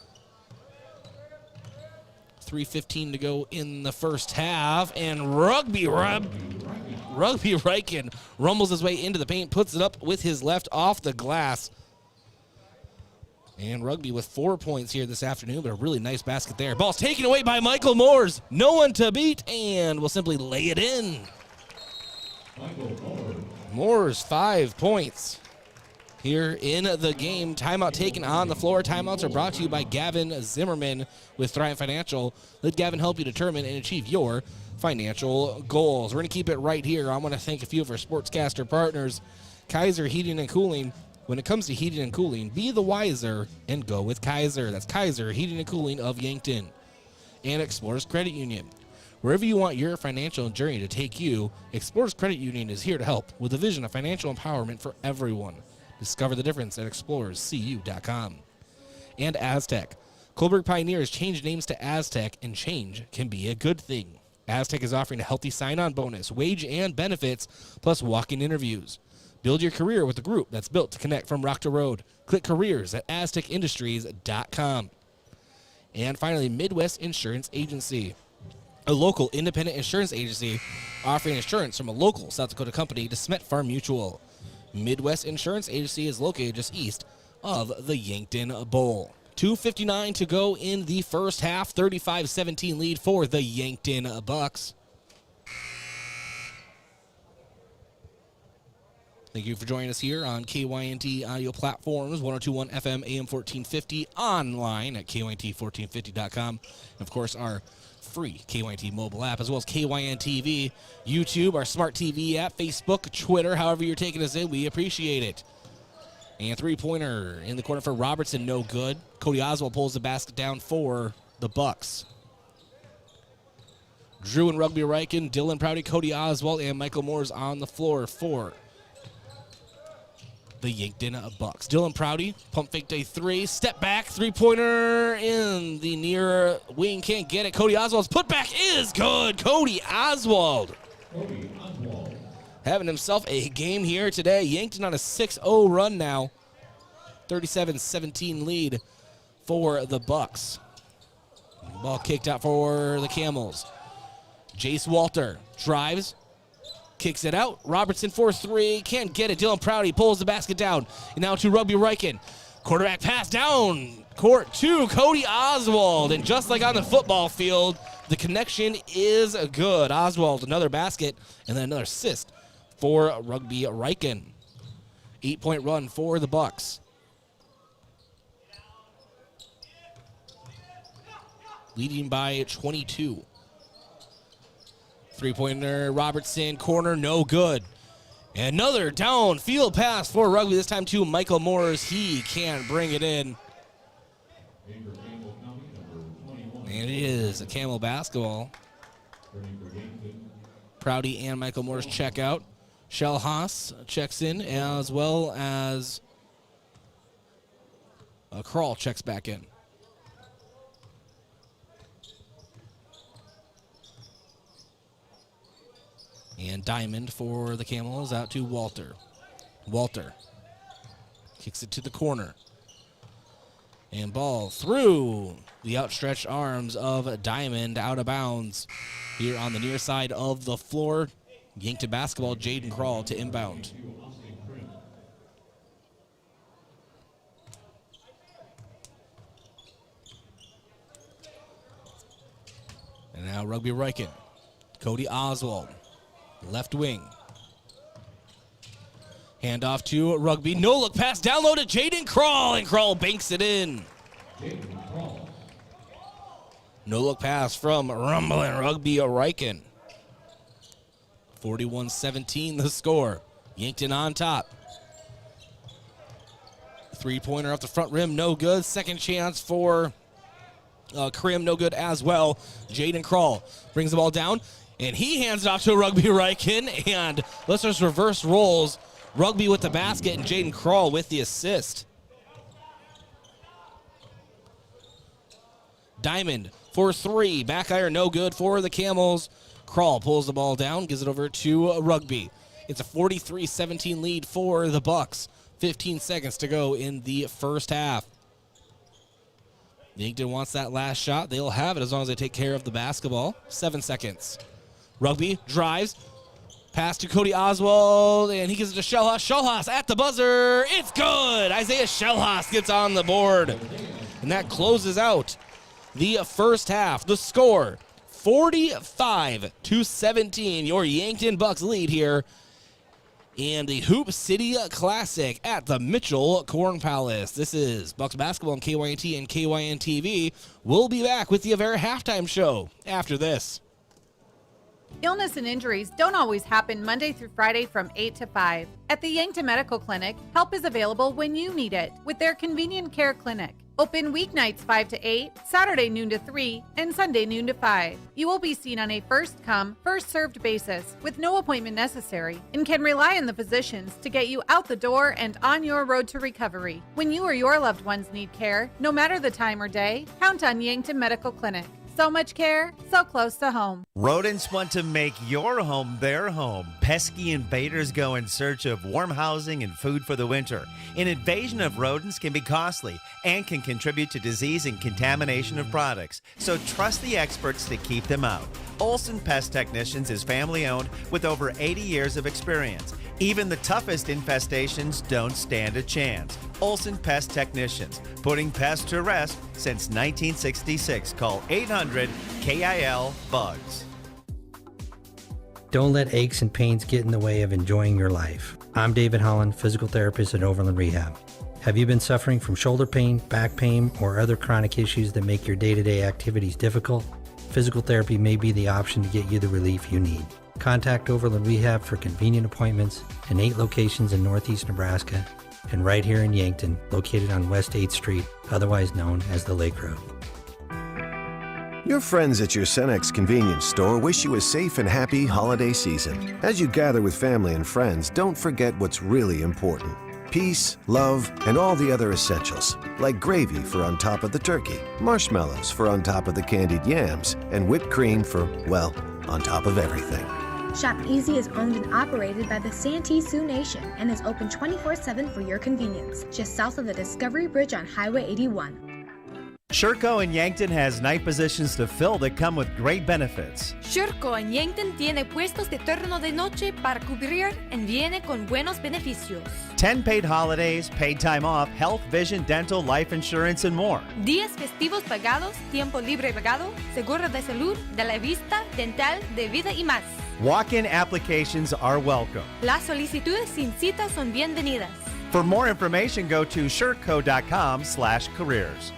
3:15 to go in the first half, and Rugby Reichen rumbles his way into the paint, puts it up with his left off the glass. And Rugby with 4 points here this afternoon, but a really nice basket there. Ball's taken away by Michael Moores. No one to beat, and will simply lay it in. Moores, 5 points here in the game. Timeout taken on the floor. Timeouts are brought to you by Gavin Zimmerman with Thrive Financial. Let Gavin help you determine and achieve your financial goals. We're going to keep it right here. I want to thank a few of our sportscaster partners. Kaiser Heating and Cooling. When it comes to heating and cooling, be the wiser and go with Kaiser. That's Kaiser Heating and Cooling of Yankton. And Explorers Credit Union. Wherever you want your financial journey to take you, Explorers Credit Union is here to help with a vision of financial empowerment for everyone. Discover the difference at explorerscu.com. And Aztec. Coburg Pioneers changed names to Aztec, and change can be a good thing. Aztec is offering a healthy sign-on bonus, wage and benefits, plus walk-in interviews. Build your career with a group that's built to connect from rock to road. Click careers at aztecindustries.com. And finally, Midwest Insurance Agency, a local independent insurance agency offering insurance from a local South Dakota company to Smet Farm Mutual. Midwest Insurance Agency is located just east of the Yankton Bowl. 2:59 to go in the first half. 35-17 lead for the Yankton Bucks. Thank you for joining us here on KYNT audio platforms, 102.1 FM, AM 1450, online at KYNT1450.com. And, of course, our free KYNT mobile app, as well as KYNTV, YouTube, our smart TV app, Facebook, Twitter, however you're taking us in. We appreciate it. And three-pointer in the corner for Robertson, no good. Cody Oswald pulls the basket down for the Bucks. Drew and Rugby Riken, Dylan Prouty, Cody Oswald, and Michael Moores on the floor for the Yankton Bucks. Dylan Prouty, pump fake day three, step back, three-pointer in the near wing, can't get it. Cody Oswald's putback is good. Cody Oswald having himself a game here today. Yankton on a 6-0 run now. 37-17 lead for the Bucks. Ball kicked out for the Camels. Jace Walter drives, kicks it out. Robertson for three. Can't get it. Dylan Prouty pulls the basket down. And now to Rugby Riken. Quarterback pass down court to Cody Oswald. And just like on the football field, the connection is good. Oswald, another basket, and then another assist for Rugby Riken. 8-point run for the Bucks. Leading by 22. Three-pointer, Robertson, corner, no good. Another downfield pass for Rugby, this time to Michael Moores. He can't bring it in. And it is a Camel basketball. Prouty and Michael Moores check out. Shell Haas checks in, as well as Kral checks back in. And Diamond for the Camels out to Walter. Walter kicks it to the corner. And ball through the outstretched arms of Diamond, out of bounds here on the near side of the floor. Yankton basketball, Jaden Kral to inbound. And now Rugby Riken. Cody Oswald, left wing. Handoff to Rugby. No look pass down low to Jaden Kral, and Kral banks it in. No look pass from Rumbling Rugby Riken. 41-17 the score. Yankton on top. Three-pointer off the front rim, no good. Second chance for Krim, no good as well. Jaden Kral brings the ball down, and he hands it off to Rugby Riken, and let's just reverse roles. Rugby with the basket, and Jaden Kral with the assist. Diamond for three. Back iron, no good for the Camels. Kral pulls the ball down, gives it over to Rugby. It's a 43-17 lead for the Bucks. 15 seconds to go in the first half. Yankton wants that last shot. They'll have it as long as they take care of the basketball. 7 seconds. Rugby drives, Pass to Cody Oswald, and he gives it to Shellhaas. Shellhaas at the buzzer. It's good. Isaiah Shellhaas gets on the board. And that closes out the first half. The score, 45-17. Your Yankton Bucks lead here in the Hoop City Classic at the Mitchell Corn Palace. This is Bucks basketball on KYNT and KYNTV. We'll be back with the Avera halftime show after this. Illness and injuries don't always happen Monday through Friday from 8 to 5. At the Yankton Medical Clinic, help is available when you need it with their convenient care clinic. Open weeknights 5 to 8, Saturday noon to 3, and Sunday noon to 5. You will be seen on a first-come, first-served basis with no appointment necessary and can rely on the physicians to get you out the door and on your road to recovery. When you or your loved ones need care, no matter the time or day, count on Yankton Medical Clinic. So much care, so close to home. Rodents want to make your home their home. Pesky invaders go in search of warm housing and food for the winter. An invasion of rodents can be costly and can contribute to disease and contamination of products. So trust the experts to keep them out. Olson Pest Technicians is family-owned with over 80 years of experience. Even the toughest infestations don't stand a chance. Olson Pest Technicians, putting pests to rest since 1966. Call 800-KIL-BUGS. Don't let aches and pains get in the way of enjoying your life. I'm David Holland, physical therapist at Overland Rehab. Have you been suffering from shoulder pain, back pain, or other chronic issues that make your day-to-day activities difficult? Physical therapy may be the option to get you the relief you need. Contact Overland Rehab for convenient appointments in 8 locations in Northeast Nebraska and right here in Yankton, located on West 8th Street, otherwise known as the Lake Road. Your friends at your Cenex convenience store wish you a safe and happy holiday season. As you gather with family and friends, don't forget what's really important. Peace, love, and all the other essentials, like gravy for on top of the turkey, marshmallows for on top of the candied yams, and whipped cream for, well, on top of everything. Shop Easy is owned and operated by the Santee Sioux Nation and is open 24/7 for your convenience, just south of the Discovery Bridge on Highway 81. Sherco in Yankton has night positions to fill that come with great benefits. Sherco en Yankton tiene puestos de turno de noche para cubrir y viene con buenos beneficios. 10 paid holidays, paid time off, health, vision, dental, life insurance, and more. Días festivos pagados, tiempo libre pagado, seguro de salud, de la vista, dental, de vida y más. Walk-in applications are welcome. Las solicitudes sin cita son bienvenidas. For more information, go to sherco.com/careers.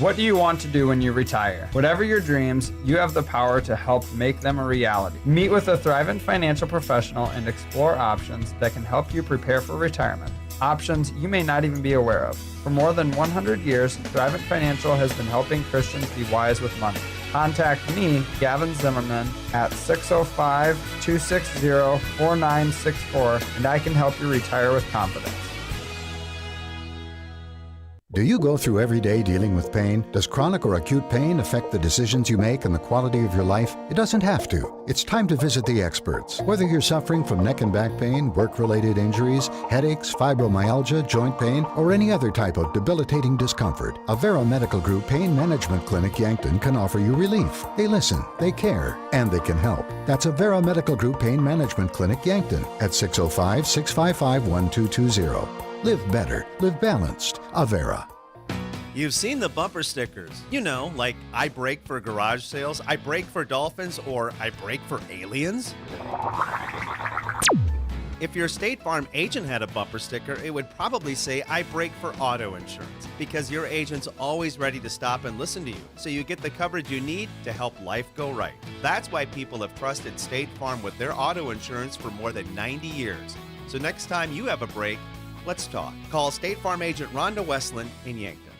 What do you want to do when you retire? Whatever your dreams, you have the power to help make them a reality. Meet with a Thrivent financial professional and explore options that can help you prepare for retirement. Options you may not even be aware of. For more than 100 years, Thrivent Financial has been helping Christians be wise with money. Contact me, Gavin Zimmerman, at 605-260-4964, and I can help you retire with confidence. Do you go through every day dealing with pain? Does chronic or acute pain affect the decisions you make and the quality of your life? It doesn't have to. It's time to visit the experts. Whether you're suffering from neck and back pain, work-related injuries, headaches, fibromyalgia, joint pain, or any other type of debilitating discomfort, Avera Medical Group Pain Management Clinic Yankton can offer you relief. They listen, they care, and they can help. That's Avera Medical Group Pain Management Clinic Yankton at 605-655-1220. Live better, live balanced. Avera. You've seen the bumper stickers. You know, like I brake for garage sales, I brake for dolphins, or I brake for aliens. If your State Farm agent had a bumper sticker, it would probably say, I brake for auto insurance, because your agent's always ready to stop and listen to you, so you get the coverage you need to help life go right. That's why people have trusted State Farm with their auto insurance for more than 90 years. So next time you have a break, let's talk. Call State Farm agent Rhonda Westland in Yankton.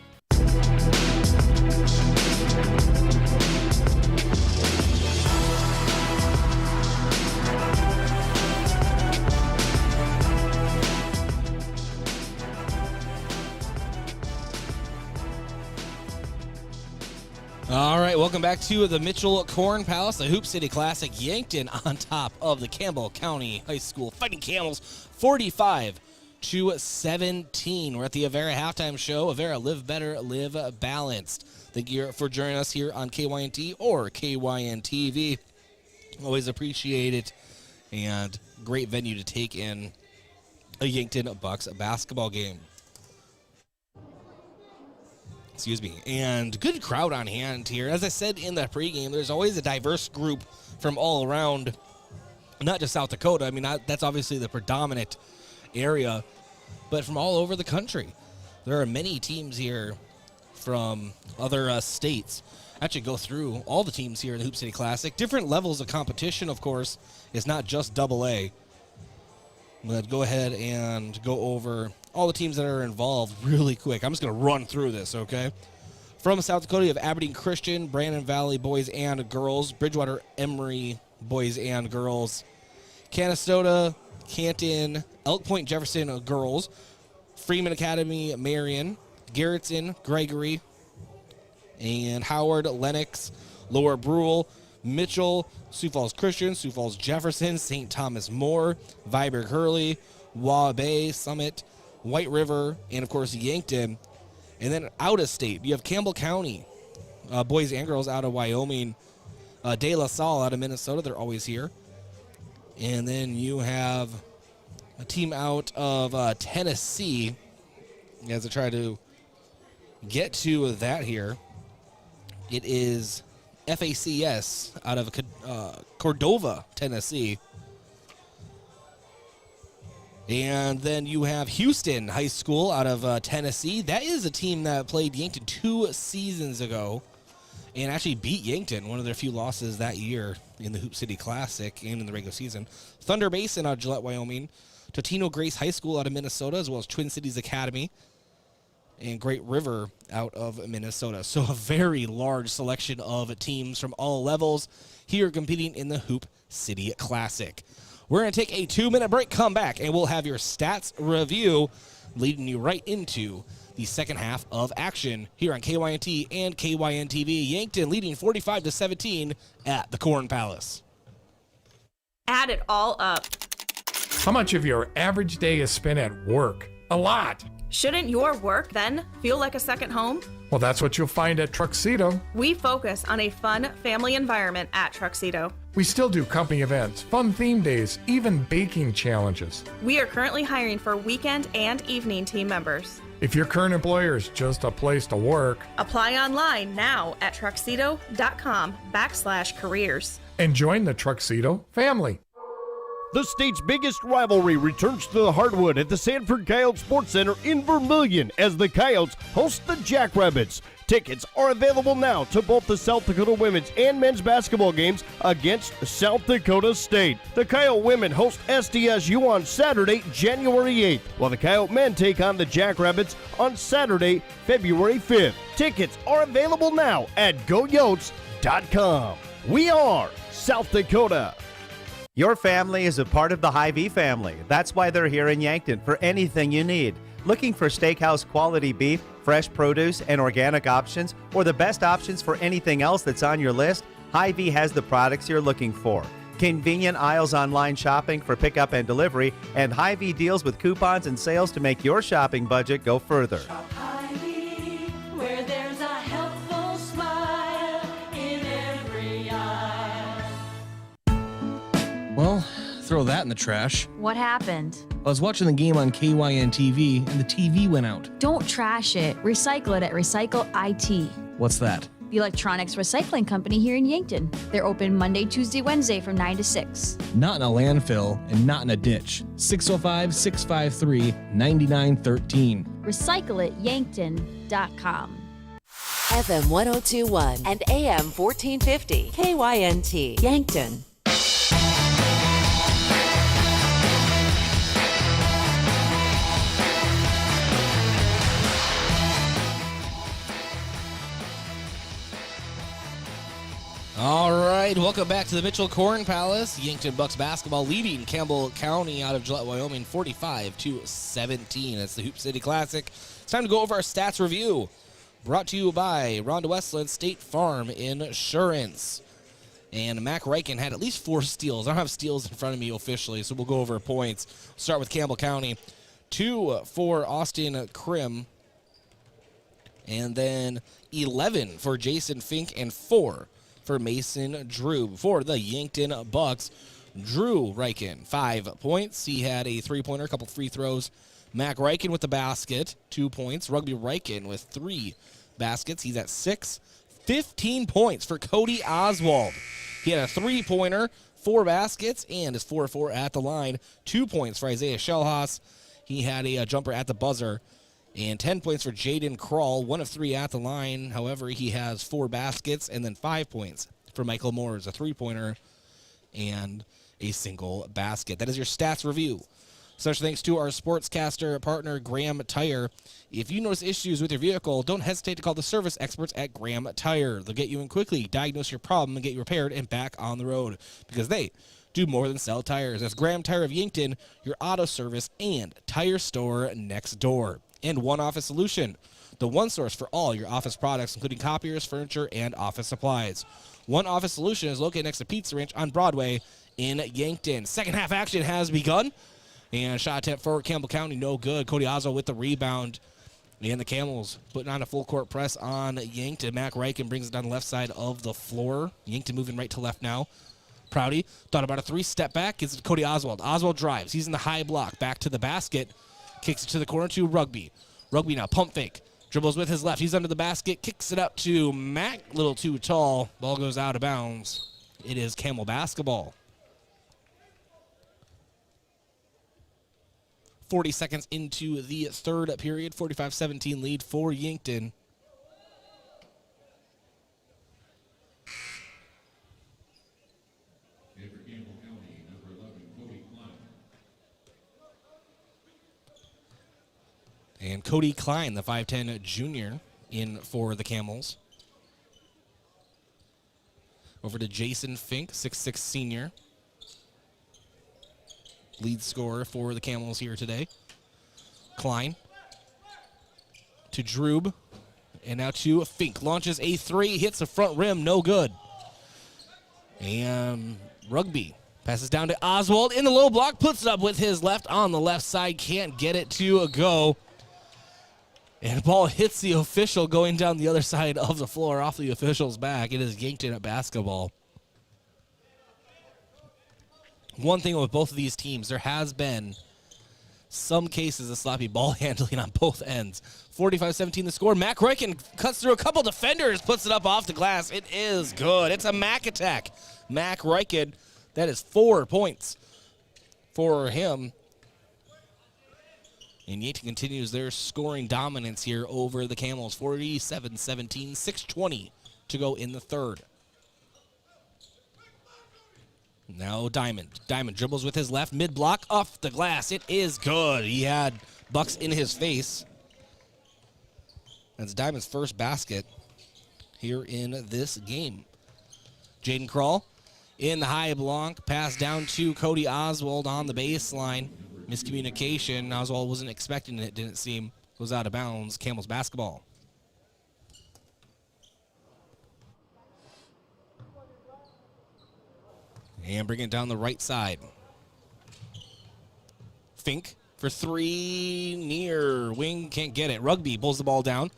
All right, welcome back to the Mitchell Corn Palace, the Hoop City Classic. Yankton on top of the Campbell County High School Fighting Camels, 45-17. We're at the Avera halftime show. Avera, live better, live balanced. Thank you for joining us here on KYNT or KYNTV. Always appreciate it, and great venue to take in a Yankton Bucks basketball game. Excuse me. And good crowd on hand here. As I said in the pregame, there's always a diverse group from all around, not just South Dakota. I mean, that's obviously the predominant area, but from all over the country. There are many teams here from other states. Actually go through all the teams here in the Hoop City Classic. Different levels of competition, of course. It's not just AA. But go ahead and go over all the teams that are involved really quick. I'm just going to run through this, okay? From South Dakota, you have Aberdeen Christian, Brandon Valley boys and girls, Bridgewater Emory boys and girls, Canastota, Canton, Elk Point Jefferson girls, Freeman Academy Marion, Garrettson, Gregory, and Howard, Lennox, Lower Brule, Mitchell, Sioux Falls Christian, Sioux Falls Jefferson, St. Thomas More, Viborg Hurley, Waubay Summit, White River, and of course Yankton. And then out of state, you have Campbell County, boys and girls out of Wyoming, De La Salle out of Minnesota. They're always here. And then you have a team out of Tennessee. As I try to get to that here, it is FACS out of Cordova, Tennessee. And then you have Houston High School out of Tennessee. That is a team that played Yankton 2 seasons ago and actually beat Yankton, one of their few losses that year in the Hoop City Classic and in the regular season. Thunder Basin out of Gillette, Wyoming. Totino Grace High School out of Minnesota, as well as Twin Cities Academy. And Great River out of Minnesota. So a very large selection of teams from all levels here competing in the Hoop City Classic. We're going to take a 2-minute break, come back, and we'll have your stats review leading you right into the second half of action here on KYNT and KYNTV. Yankton leading 45-17 at the Corn Palace. Add it all up. How much of your average day is spent at work? A lot. Shouldn't your work then feel like a second home? Well, that's what you'll find at Truxedo. We focus on a fun family environment at Truxedo. We still do company events, fun theme days, even baking challenges. We are currently hiring for weekend and evening team members. If your current employer is just a place to work, apply online now at truxedo.com/careers. And join the Truxedo family. The state's biggest rivalry returns to the hardwood at the Sanford Coyote Sports Center in Vermillion as the Coyotes host the Jackrabbits. Tickets are available now to both the South Dakota women's and men's basketball games against South Dakota State. The Coyote women host SDSU on Saturday, January 8th, while the Coyote men take on the Jackrabbits on Saturday, February 5th. Tickets are available now at GoYotes.com. We are South Dakota. Your family is a part of the Hy-Vee family. That's why they're here in Yankton for anything you need. Looking for steakhouse quality beef, fresh produce, and organic options, or the best options for anything else that's on your list? Hy-Vee has the products you're looking for. Convenient aisles online shopping for pickup and delivery, and Hy-Vee deals with coupons and sales to make your shopping budget go further. Hy-Vee, where there's a helpful smile in every aisle. Well, throw that in the trash. What happened? I was watching the game on KYNTV and the TV went out. Don't trash it. Recycle it at Recycle IT. What's that? The electronics recycling company here in Yankton. They're open Monday, Tuesday, Wednesday from 9 to 6. Not in a landfill and not in a ditch. 605-653-9913. RecycleItYankton.com. FM 1021 and AM 1450. KYNT Yankton. All right, welcome back to the Mitchell Corn Palace. Yankton Bucks basketball leading Campbell County out of Gillette, Wyoming, 45-17. That's the Hoop City Classic. It's time to go over our stats review. Brought to you by Rhonda Westland State Farm Insurance. And Mac Reichen had at least 4 steals. I don't have steals in front of me officially, so we'll go over points. Start with Campbell County. 2 for Austin Krim. And then 11 for Jason Fink and 4 for Mason Drew. For the Yankton Bucks, Drew Reichen, 5 points. He had a three-pointer, a couple free throws. Mac Reichen with the basket, 2 points. Rugby Reichen with 3 baskets. He's at 6. 15 points for Cody Oswald. He had a three-pointer, 4 baskets, and is 4-4 at the line. 2 points for Isaiah Schellhaus. He had a jumper at the buzzer. And 10 points for Jaden Kroll, 1 of 3 at the line. However, he has 4 baskets, and then 5 points for Michael Moores, a three-pointer and a single basket. That is your stats review. Special thanks to our sportscaster partner, Graham Tire. If you notice issues with your vehicle, don't hesitate to call the service experts at Graham Tire. They'll get you in quickly, diagnose your problem, and get you repaired and back on the road, because they do more than sell tires. That's Graham Tire of Yankton, your auto service and tire store next door. And One Office Solution, the one source for all your office products, including copiers, furniture, and office supplies. One Office Solution is located next to Pizza Ranch on Broadway in Yankton. Second half action has begun. And shot attempt for Campbell County, no good. Cody Oswald with the rebound. And the Camels putting on a full court press on Yankton. Mac Reichen brings it down the left side of the floor. Yankton moving right to left now. Prouty thought about a 3-step back. Gives it to Cody Oswald. Oswald drives. He's in the high block. Back to the basket. Kicks it to the corner to Rugby. Rugby now pump fake. Dribbles with his left. He's under the basket. Kicks it up to Mac. A little too tall. Ball goes out of bounds. It is Camel basketball. 40 seconds into the third period. 45-17 lead for Yankton. And Cody Klein, the 5'10 junior, in for the Camels. Over to Jason Fink, 6'6 senior. Lead scorer for the Camels here today. Klein to Droob. And now to Fink. Launches a 3, hits the front rim, no good. And Rugby passes down to Oswald in the low block, puts it up with his left on the left side, can't get it to go. And the ball hits the official going down the other side of the floor off the official's back. It is Yankton at basketball. One thing with both of these teams, there has been some cases of sloppy ball handling on both ends. 45-17 the score. Mac Reichen cuts through a couple defenders, puts it up off the glass. It is good. It's a Mac attack. Mac Reichen, that is 4 points for him. And Yankton continues their scoring dominance here over the Camels. 47-17, 6:20 to go in the third. Now Diamond. Diamond dribbles with his left, mid-block, off the glass. It is good. He had Bucks in his face. That's Diamond's first basket here in this game. Jaden Kroll in the high block. Pass down to Cody Oswald on the baseline. Miscommunication. Oswald wasn't expecting it, didn't seem. Goes out of bounds. Camels basketball. And bring it down the right side. Fink for 3, near wing, can't get it. Rugby pulls the ball down.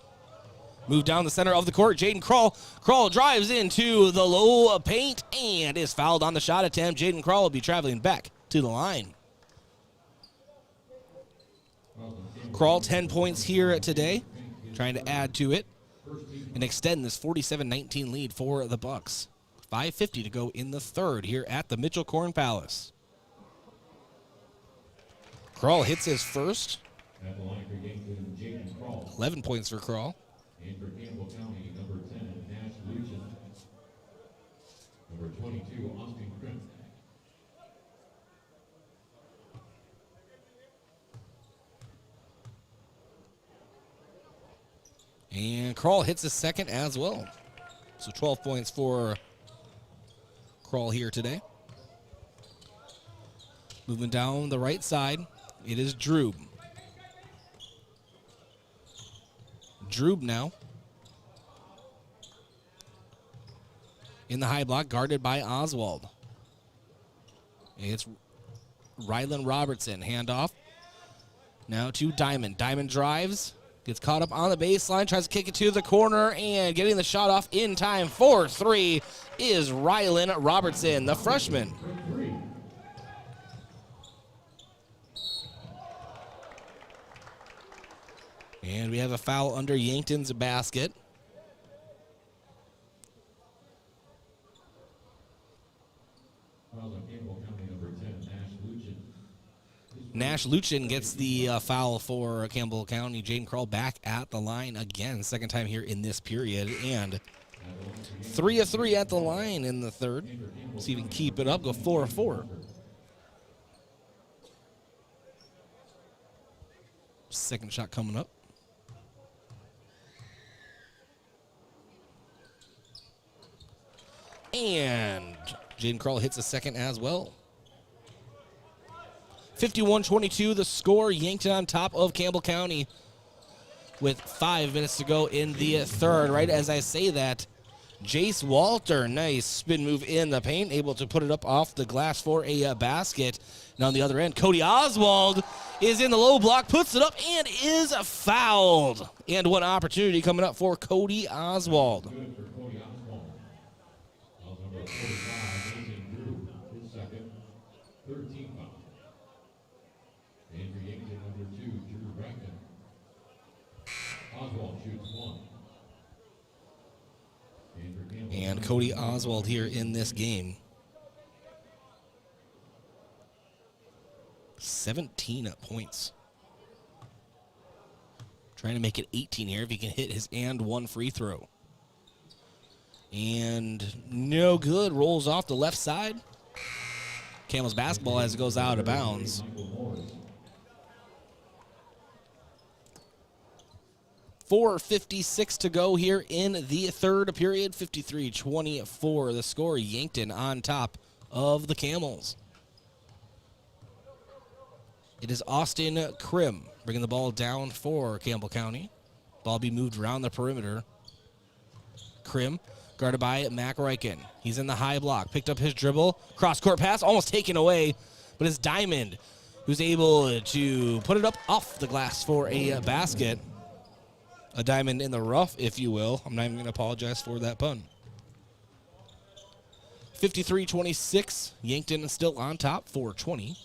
Move down the center of the court. Jaden Kroll. Kroll drives into the low paint and is fouled on the shot attempt. Jaden Kroll will be traveling back to the line. Kroll, 10 points here today, trying to add to it and extend this 47-19 lead for the Bucks. 5:50 to go in the third here at the Mitchell Corn Palace. Kroll hits his first. 11 points for Kroll. And for Campbell County, number 10, Nash Lucien. Number 22, Austin Krimp. And Kroll hits his second as well. So 12 points for Kroll here today. Moving down the right side, it is Droob. Droob now. In the high block, guarded by Oswald. It's Rylan Robertson. Handoff. Now to Diamond. Diamond drives. Gets caught up on the baseline, tries to kick it to the corner, and getting the shot off in time for 3 is Rylan Robertson, the freshman. And we have a foul under Yankton's basket. Nash Luchin gets the foul for Campbell County. Jaden Kroll back at the line again, second time here in this period. And 3 of 3 at the line in the third. See if he can keep it up, go 4 of 4. Second shot coming up. And Jaden Kroll hits a second as well. 51-22 the score. Yankton on top of Campbell County with 5 minutes to go in the third. Right as I say that, Jace Walter, nice spin move in the paint, able to put it up off the glass for a basket. And on the other end, Cody Oswald is in the low block, puts it up, and is fouled. And one opportunity coming up for Cody Oswald. And Cody Oswald here in this game. 17 points. Trying to make it 18 here if he can hit his and one free throw. And no good. Rolls off the left side. Campbell's basketball as it goes out of bounds. .456 to go here in the third period. 53-24 the score. Yankton on top of the Camels. It is Austin Krim bringing the ball down for Campbell County. Ball be moved around the perimeter. Krim guarded by Mac Reichen. He's in the high block. Picked up his dribble. Cross-court pass almost taken away. But it's Diamond who's able to put it up off the glass for a basket. A diamond in the rough, if you will. I'm not even going to apologize for that pun. 53-26. Yankton is still on top. 4:20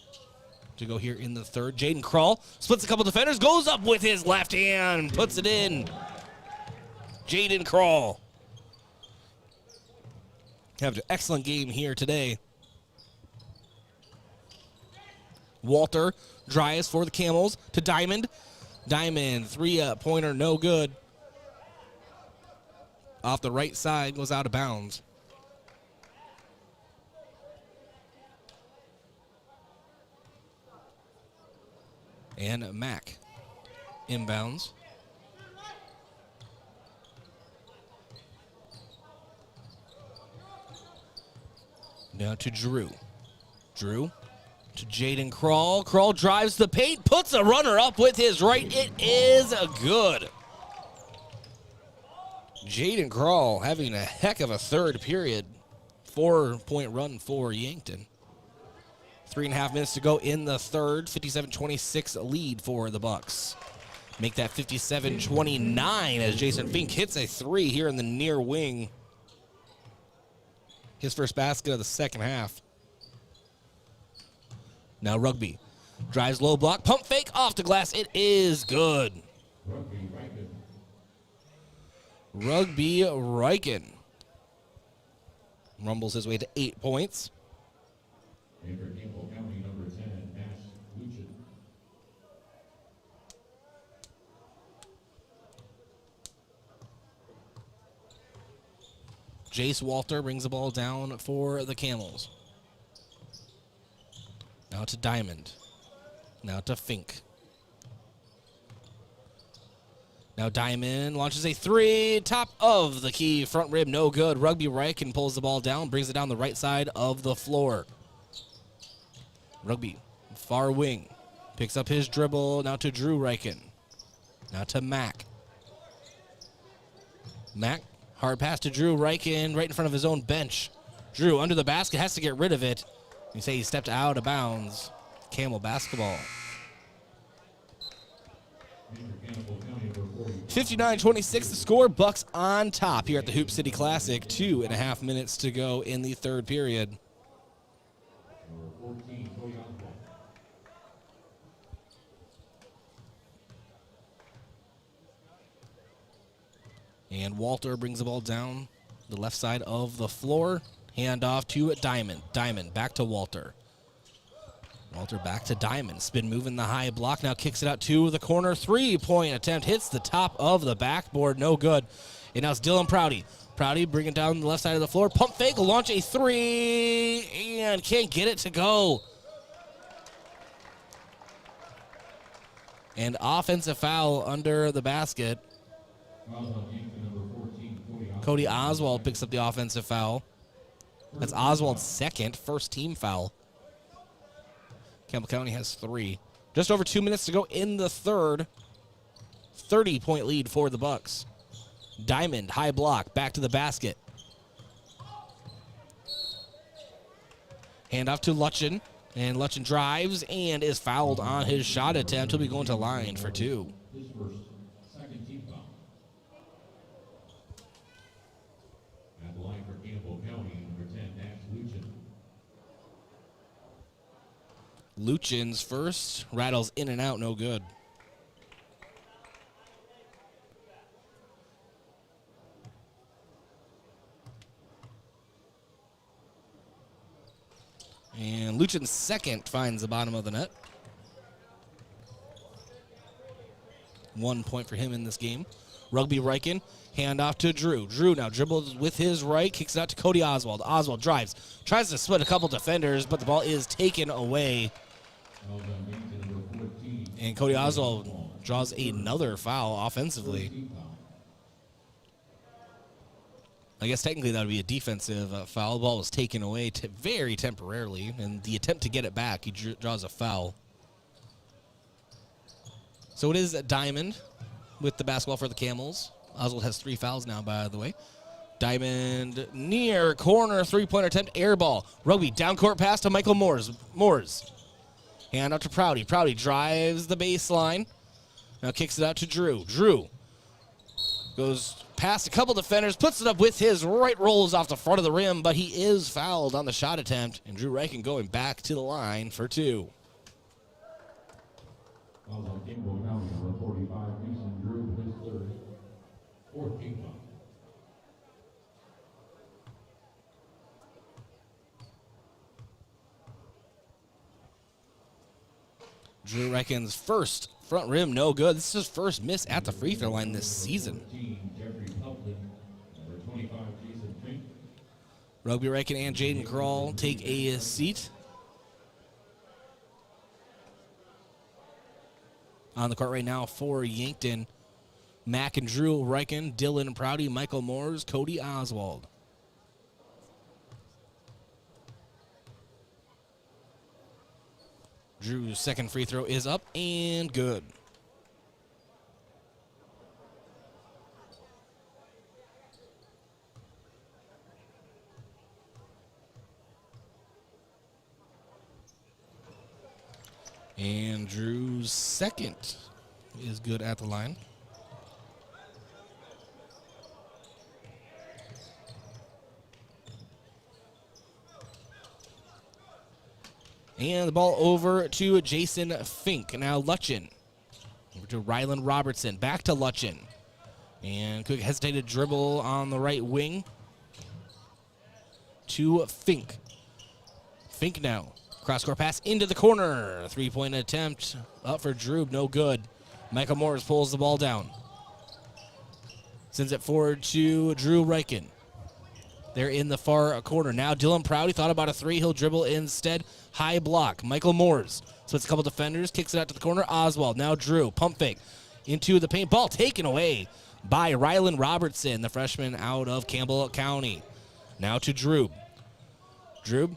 to go here in the third. Jaden Kroll splits a couple defenders, goes up with his left hand, puts it in. Jaden Kroll. Have an excellent game here today. Walter drives for the Camels to Diamond. Diamond, three-pointer, no good. Off the right side, goes out of bounds. And Mack inbounds. Now to Drew. Drew to Jaden Kroll. Kroll drives the paint, puts a runner up with his right. It is good. Jaden Kroll having a heck of a third period. 4-point run for Yankton. 3.5 minutes to go in the third. 57-26 lead for the Bucks. Make that 57-29 as Jason Fink hits a three here in the near wing. His first basket of the second half. Now Rugby drives low block, pump fake off the glass. It is good. Rugby Riken rumbles his way to 8 points. Jace Walter brings the ball down for the Camels. Now to Diamond. Now to Fink. Now Diamond launches a three. Top of the key. Front rib, no good. Rugby Riken pulls the ball down, brings it down the right side of the floor. Rugby, far wing. Picks up his dribble. Now to Drew Riken. Now to Mack. Mack, hard pass to Drew Riken right in front of his own bench. Drew under the basket, has to get rid of it. You say he stepped out of bounds. Camel basketball. 59-26 the score. Bucks on top here at the Hoop City Classic. 2.5 minutes to go in the third period. And Walter brings the ball down the left side of the floor. Hand off to Diamond. Diamond back to Walter. Walter back to Diamond. Spin move in the high block. Now kicks it out to the corner. 3-point attempt. Hits the top of the backboard. No good. And now it's Dylan Prouty. Prouty bring it down the left side of the floor. Pump fake. Launch a three. And can't get it to go. And offensive foul under the basket. Cody Oswald picks up the offensive foul. That's Oswald's second, first team foul. Campbell County has 3. Just over 2 minutes to go in the third. 30-point lead for the Bucks. Diamond, high block, back to the basket. Hand off to Lutchen. And Lutchen drives and is fouled on his shot attempt. He'll be going to line for 2. Second team foul. At the line for Campbell County, number 10, Max Luchin. Luchin's first. Rattles in and out, no good. And Luchin's second finds the bottom of the net. 1 point for him in this game. Rugby Riken, hand off to Drew. Drew now dribbles with his right, kicks it out to Cody Oswald. Oswald drives, tries to split a couple defenders, but the ball is taken away. And Cody Oswald draws another foul offensively. I guess technically that would be a defensive foul. The ball was taken away very temporarily, and the attempt to get it back, he draws a foul. So it is Diamond with the basketball for the Camels. Oswald has 3 fouls now, by the way. Diamond near corner, 3-point attempt, air ball. Rugby, down court pass to Michael Moores. Hand out to Prouty. Prouty drives the baseline. Now kicks it out to Drew. Drew goes past a couple defenders, puts it up with his right, rolls off the front of the rim, but he is fouled on the shot attempt, and Drew Riken going back to the line for 2. Fouls on Campbell County, number 45, Mason Drew, his third. Fourth team foul. Drew Riken's first front rim, no good. This is his first miss at the free throw line this season. Rugby Riken and Jaden Krall take a seat. On the court right now for Yankton, Mac and Drew Riken, Dylan Prouty, Michael Moores, Cody Oswald. Drew's second free throw is up and good. And Drew's second is good at the line. And the ball over to Jason Fink. Now Lutchen. Over to Rylan Robertson. Back to Lutchen. And quick hesitated dribble on the right wing. To Fink. Fink now. Cross-court pass into the corner. 3-point attempt up for Drew. No good. Michael Morris pulls the ball down. Sends it forward to Drew Riken. They're in the far corner. Now Dylan Prouty thought about a 3. He'll dribble instead. High block. Michael Moores. Splits a couple defenders. Kicks it out to the corner. Oswald. Now Drew. Pump fake. Into the paint. Ball taken away by Rylan Robertson, the freshman out of Campbell County. Now to Drew. Drew.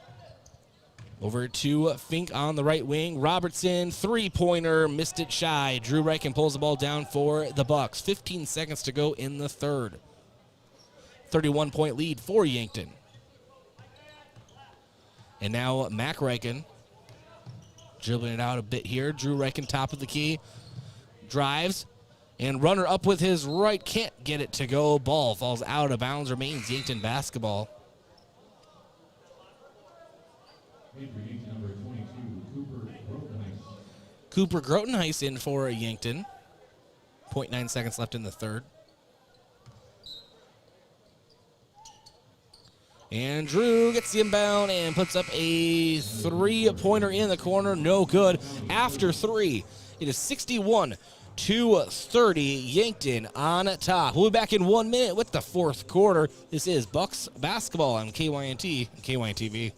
Over to Fink on the right wing. Robertson, 3-pointer. Missed it shy. Drew Riken pulls the ball down for the Bucks. 15 seconds to go in the third. 31-point lead for Yankton. And now Mac Riken dribbling it out a bit here. Drew Riken top of the key. Drives And runner up with his right, can't get it to go. Ball falls out of bounds, remains Yankton basketball. Cooper Grotenheis in for Yankton. 0.9 seconds left in the third. And Drew gets the inbound and puts up a three-pointer in the corner. No good. After three, it is 61-30. Yankton on top. We'll be back in 1 minute with the fourth quarter. This is Bucks basketball on KYNT and KYNTV.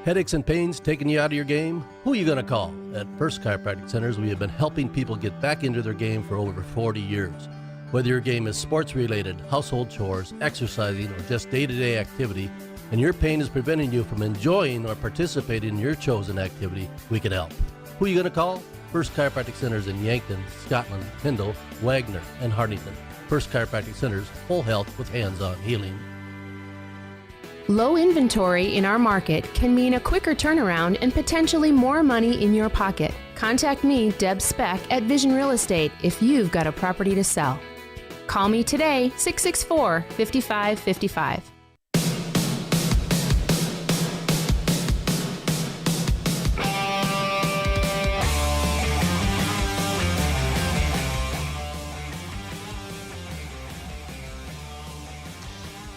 Headaches and pains taking you out of your game? Who are you going to call? At First Chiropractic Centers, we have been helping people get back into their game for over 40 years. Whether your game is sports-related, household chores, exercising, or just day-to-day activity, and your pain is preventing you from enjoying or participating in your chosen activity, we can help. Who are you going to call? First Chiropractic Centers in Yankton, Scotland, Tyndall, Wagner, and Hartington. First Chiropractic Centers, whole health with hands-on healing. Low inventory in our market can mean a quicker turnaround and potentially more money in your pocket. Contact me, Deb Speck, at Vision Real Estate if you've got a property to sell. Call me today, 664-5555.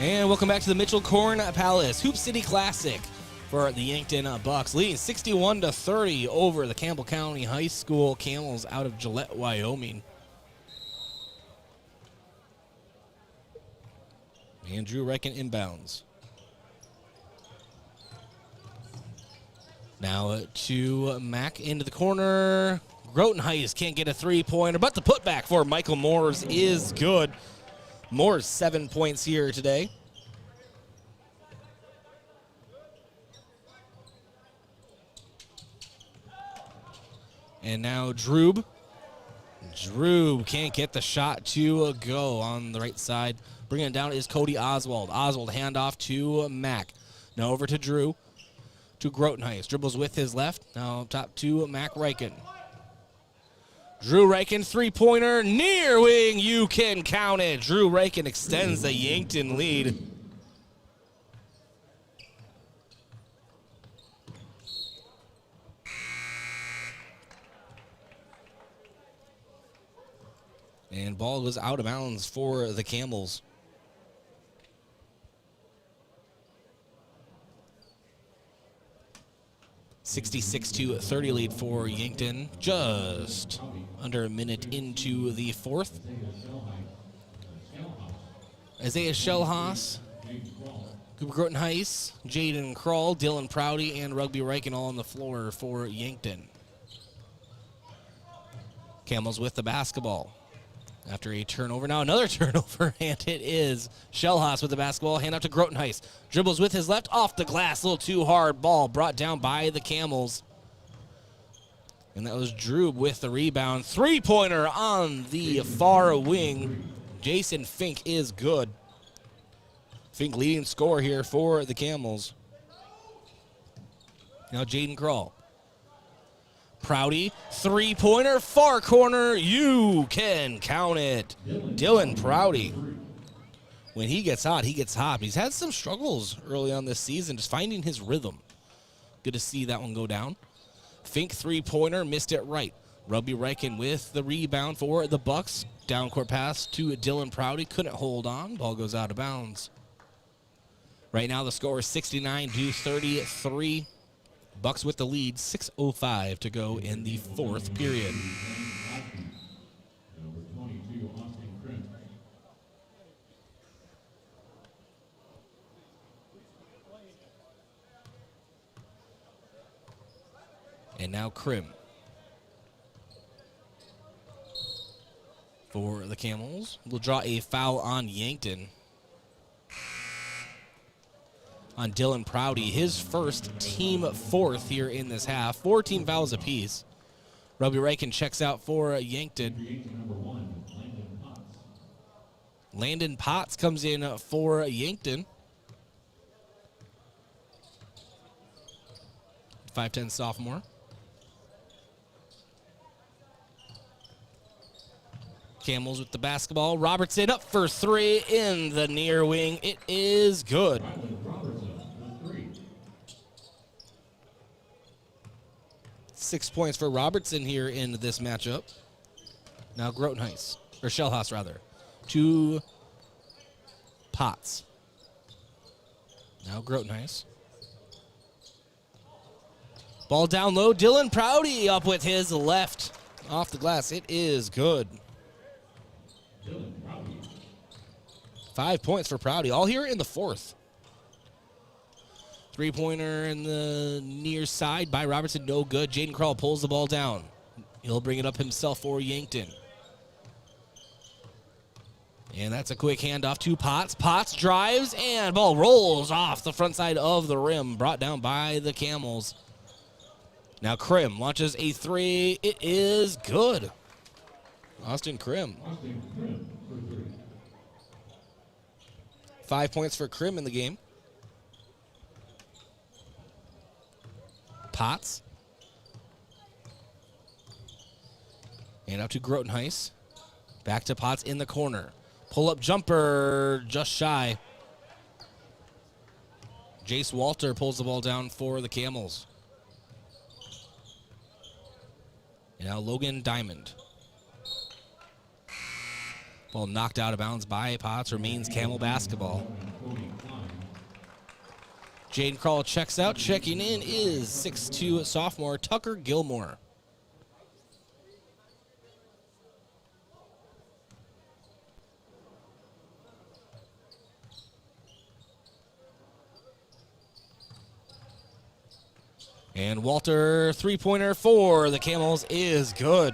And welcome back to the Mitchell Corn Palace Hoop City Classic for the Yankton Bucks, leading 61-30 over the Campbell County High School Camels out of Gillette, Wyoming. And Drew Reichen inbounds. Now to Mack into the corner. Grotenheis can't get a three-pointer, but the putback for Michael Moores is good. Moores 7 points here today. And now Droob. Droob can't get the shot to go on the right side. Bringing it down is Cody Oswald. Oswald handoff to Mack. Now over to Drew. To Grotenheis. Dribbles with his left. Now top to Mack Reichen. Drew Reichen, three-pointer, near wing, you can count it. Drew Reichen extends the Yankton lead. And ball was out of bounds for the Camels. (66-30) lead for Yankton. Just under a minute into the fourth. Isaiah Shellhaas, Cooper Grotenheis, Jaden Kroll, Dylan Prouty, and Rugby Reichen all on the floor for Yankton. Camels with the basketball. After a turnover, now another turnover, and it is Shellhaas with the basketball. Hand up to Grotenheis. Dribbles with his left, off the glass, a little too hard. Ball brought down by the Camels. And that was Droob with the rebound. Three-pointer on the far wing. Jason Fink is good. Fink leading scorer here for the Camels. Now Jaden Kroll. Prouty, three-pointer, far corner, you can count it. Dylan Prouty. When he gets hot, he gets hot. He's had some struggles early on this season, just finding his rhythm. Good to see that one go down. Fink, three-pointer, missed it right. Rugby Reichen with the rebound for the Bucks. Down court pass to Dylan Prouty, couldn't hold on. Ball goes out of bounds. Right now the score is 69-33. Bucks with the lead, 6:05 to go in the fourth period. And now Krim for the Camels. We'll draw a foul on Yankton. On Dylan Prouty, his first, team fourth here in this half. 4 team fouls apiece. Rugby Reichen checks out for Yankton. Landon Potts comes in for Yankton. 5'10" sophomore. Camels with the basketball. Robertson up for three in the near wing. It is good. 6 points for Robertson here in this matchup. Now Grotenhuis, or Shellhaus rather, to Potts. Now Grotenhuis. Ball down low. Dylan Prouty up with his left. Off the glass. It is good. 5 points for Prouty. All here in the fourth. Three-pointer in the near side by Robertson. No good. Jaden Krall pulls the ball down. He'll bring it up himself for Yankton. And that's a quick handoff to Potts. Potts drives, and ball rolls off the front side of the rim. Brought down by the Camels. Now Krim launches a three. It is good. Austin Krim. 5 points for Krim in the game. Potts. And out to Grotenhuis. Back to Potts in the corner. Pull-up jumper just shy. Jace Walter pulls the ball down for the Camels. And now Logan Diamond. Ball knocked out of bounds by Potts. Remains Camel basketball. Jaden Krall checks out. Checking in is 6'2" sophomore Tucker Gilmore. And Walter, three-pointer for the Camels is good.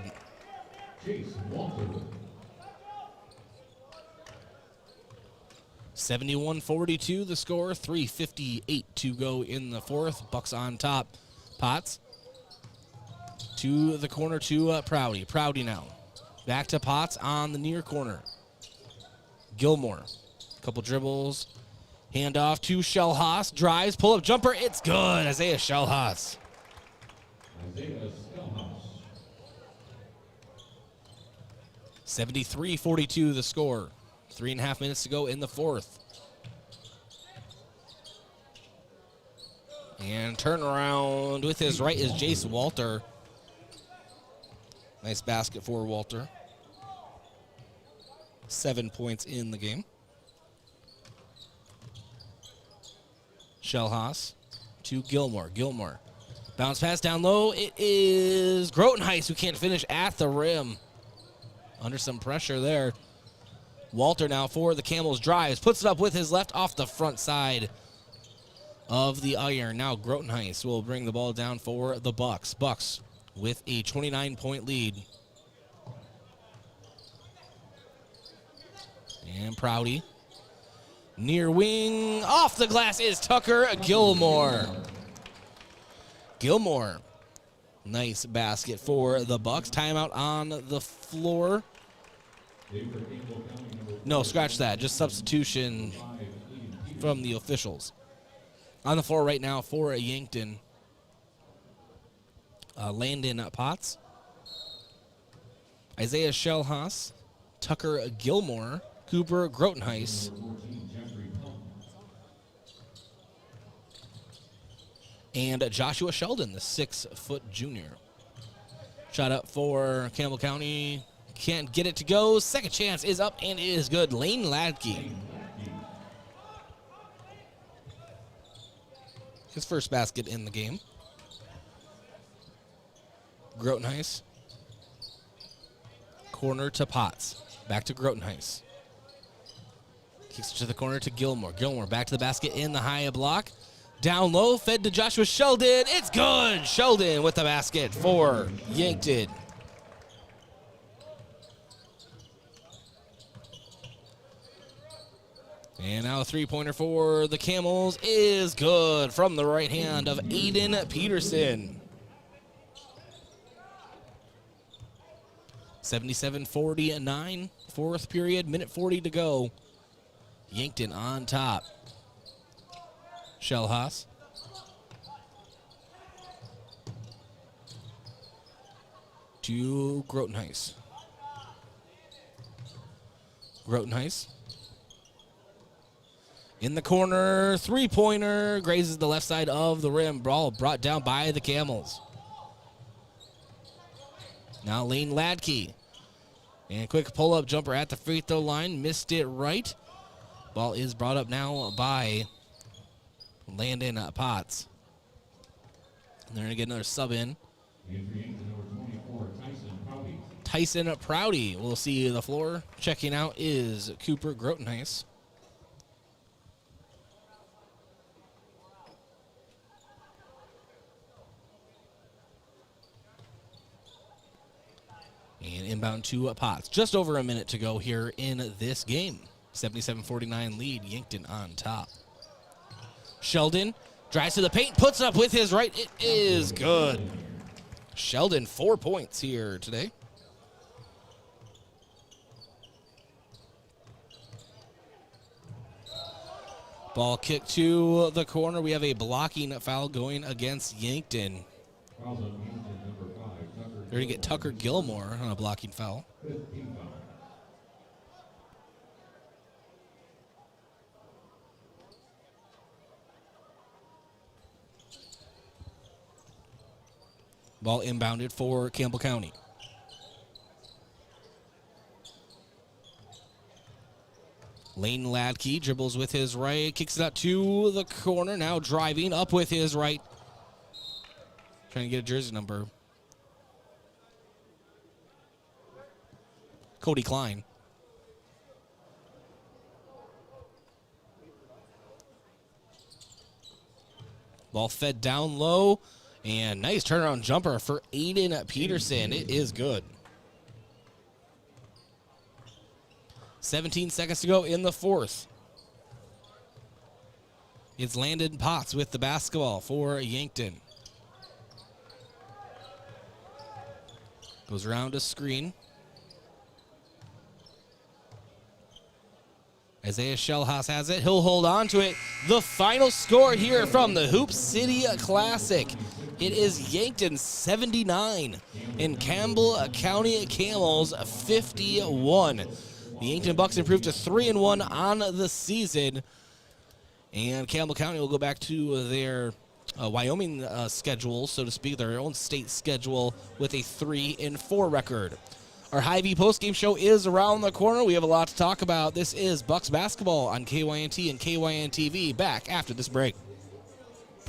71-42 the score, 3:58 to go in the fourth. Bucks on top. Potts to the corner to Prouty. Prouty now. Back to Potts on the near corner. Gilmore. Couple dribbles. Handoff to Shellhaus. Drives, pull-up jumper. It's good. Isaiah Shellhaus. 73-42 the score. 3.5 minutes to go in the fourth. And turnaround with his right is Jace Walter. Nice basket for Walter. 7 points in the game. Shellhaus to Gilmore. Gilmore. Bounce pass down low. It is Grotenhuis who can't finish at the rim. Under some pressure there. Walter now for the Camels drives. Puts it up with his left off the front side of the iron. Now Grotenhuis will bring the ball down for the Bucks. Bucks with a 29-point lead. And Prouty. Near wing, off the glass is Tucker Gilmore. Gilmore, nice basket for the Bucks. Timeout on the floor. No, scratch that. Just substitution from the officials. On the floor right now for Yankton. Landon Potts. Isaiah Shellhaus. Tucker Gilmore. Cooper Grotenhuis. And Joshua Sheldon, the 6-foot junior. Shot up for Campbell County. Can't get it to go. Second chance is up and it is good. Lane Ladke. His first basket in the game. Grotenhuis. Corner to Potts. Back to Grotenhuis. Kicks it to the corner to Gilmore. Gilmore back to the basket in the high block. Down low, fed to Joshua Sheldon. It's good. Sheldon with the basket for Yankton. And now a three-pointer for the Camels is good from the right hand of Aiden Peterson. 77-49, fourth period, minute 40 to go. Yankton on top. Shellhaus. To Grotenhuis. Grotenhuis. In the corner, three-pointer, grazes the left side of the rim. Ball brought down by the Camels. Now Lane Ladke. And quick pull-up jumper at the free throw line. Missed it right. Ball is brought up now by Landon Potts. And they're going to get another sub in. Tyson Prouty will see the floor. Checking out is Cooper Grotenhuis. And inbound to Potts. Just over a minute to go here in this game. 77-49 lead, Yankton on top. Sheldon drives to the paint, puts up with his right. It is good. Sheldon, 4 points here today. Ball kick to the corner. We have a blocking foul going against Yankton. They're going to get Tucker Gilmore on a blocking foul. Ball inbounded for Campbell County. Lane Ladke dribbles with his right, kicks it out to the corner, now driving up with his right. Trying to get a jersey number. Cody Klein. Ball fed down low, and nice turnaround jumper for Aiden Peterson. It is good. 17 seconds to go in the fourth. It's Landon Potts with the basketball for Yankton. Goes around a screen. Isaiah Shellhouse has it. He'll hold on to it. The final score here from the Hoop City Classic. It is Yankton 79 and Campbell County Camels 51. The Yankton Bucks improved to 3-1 on the season. And Campbell County will go back to their Wyoming schedule, so to speak, their own state schedule with a 3-4 record. Our Hy-Vee postgame show is around the corner. We have a lot to talk about. This is Bucks basketball on KYNT and KYNTV. Back after this break.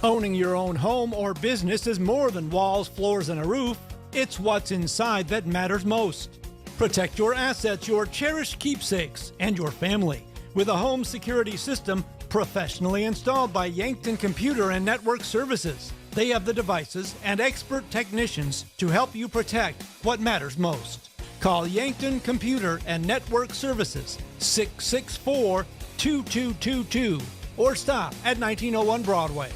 Owning your own home or business is more than walls, floors, and a roof. It's what's inside that matters most. Protect your assets, your cherished keepsakes, and your family with a home security system professionally installed by Yankton Computer and Network Services. They have the devices and expert technicians to help you protect what matters most. Call Yankton Computer and Network Services 664-2222 or stop at 1901 Broadway.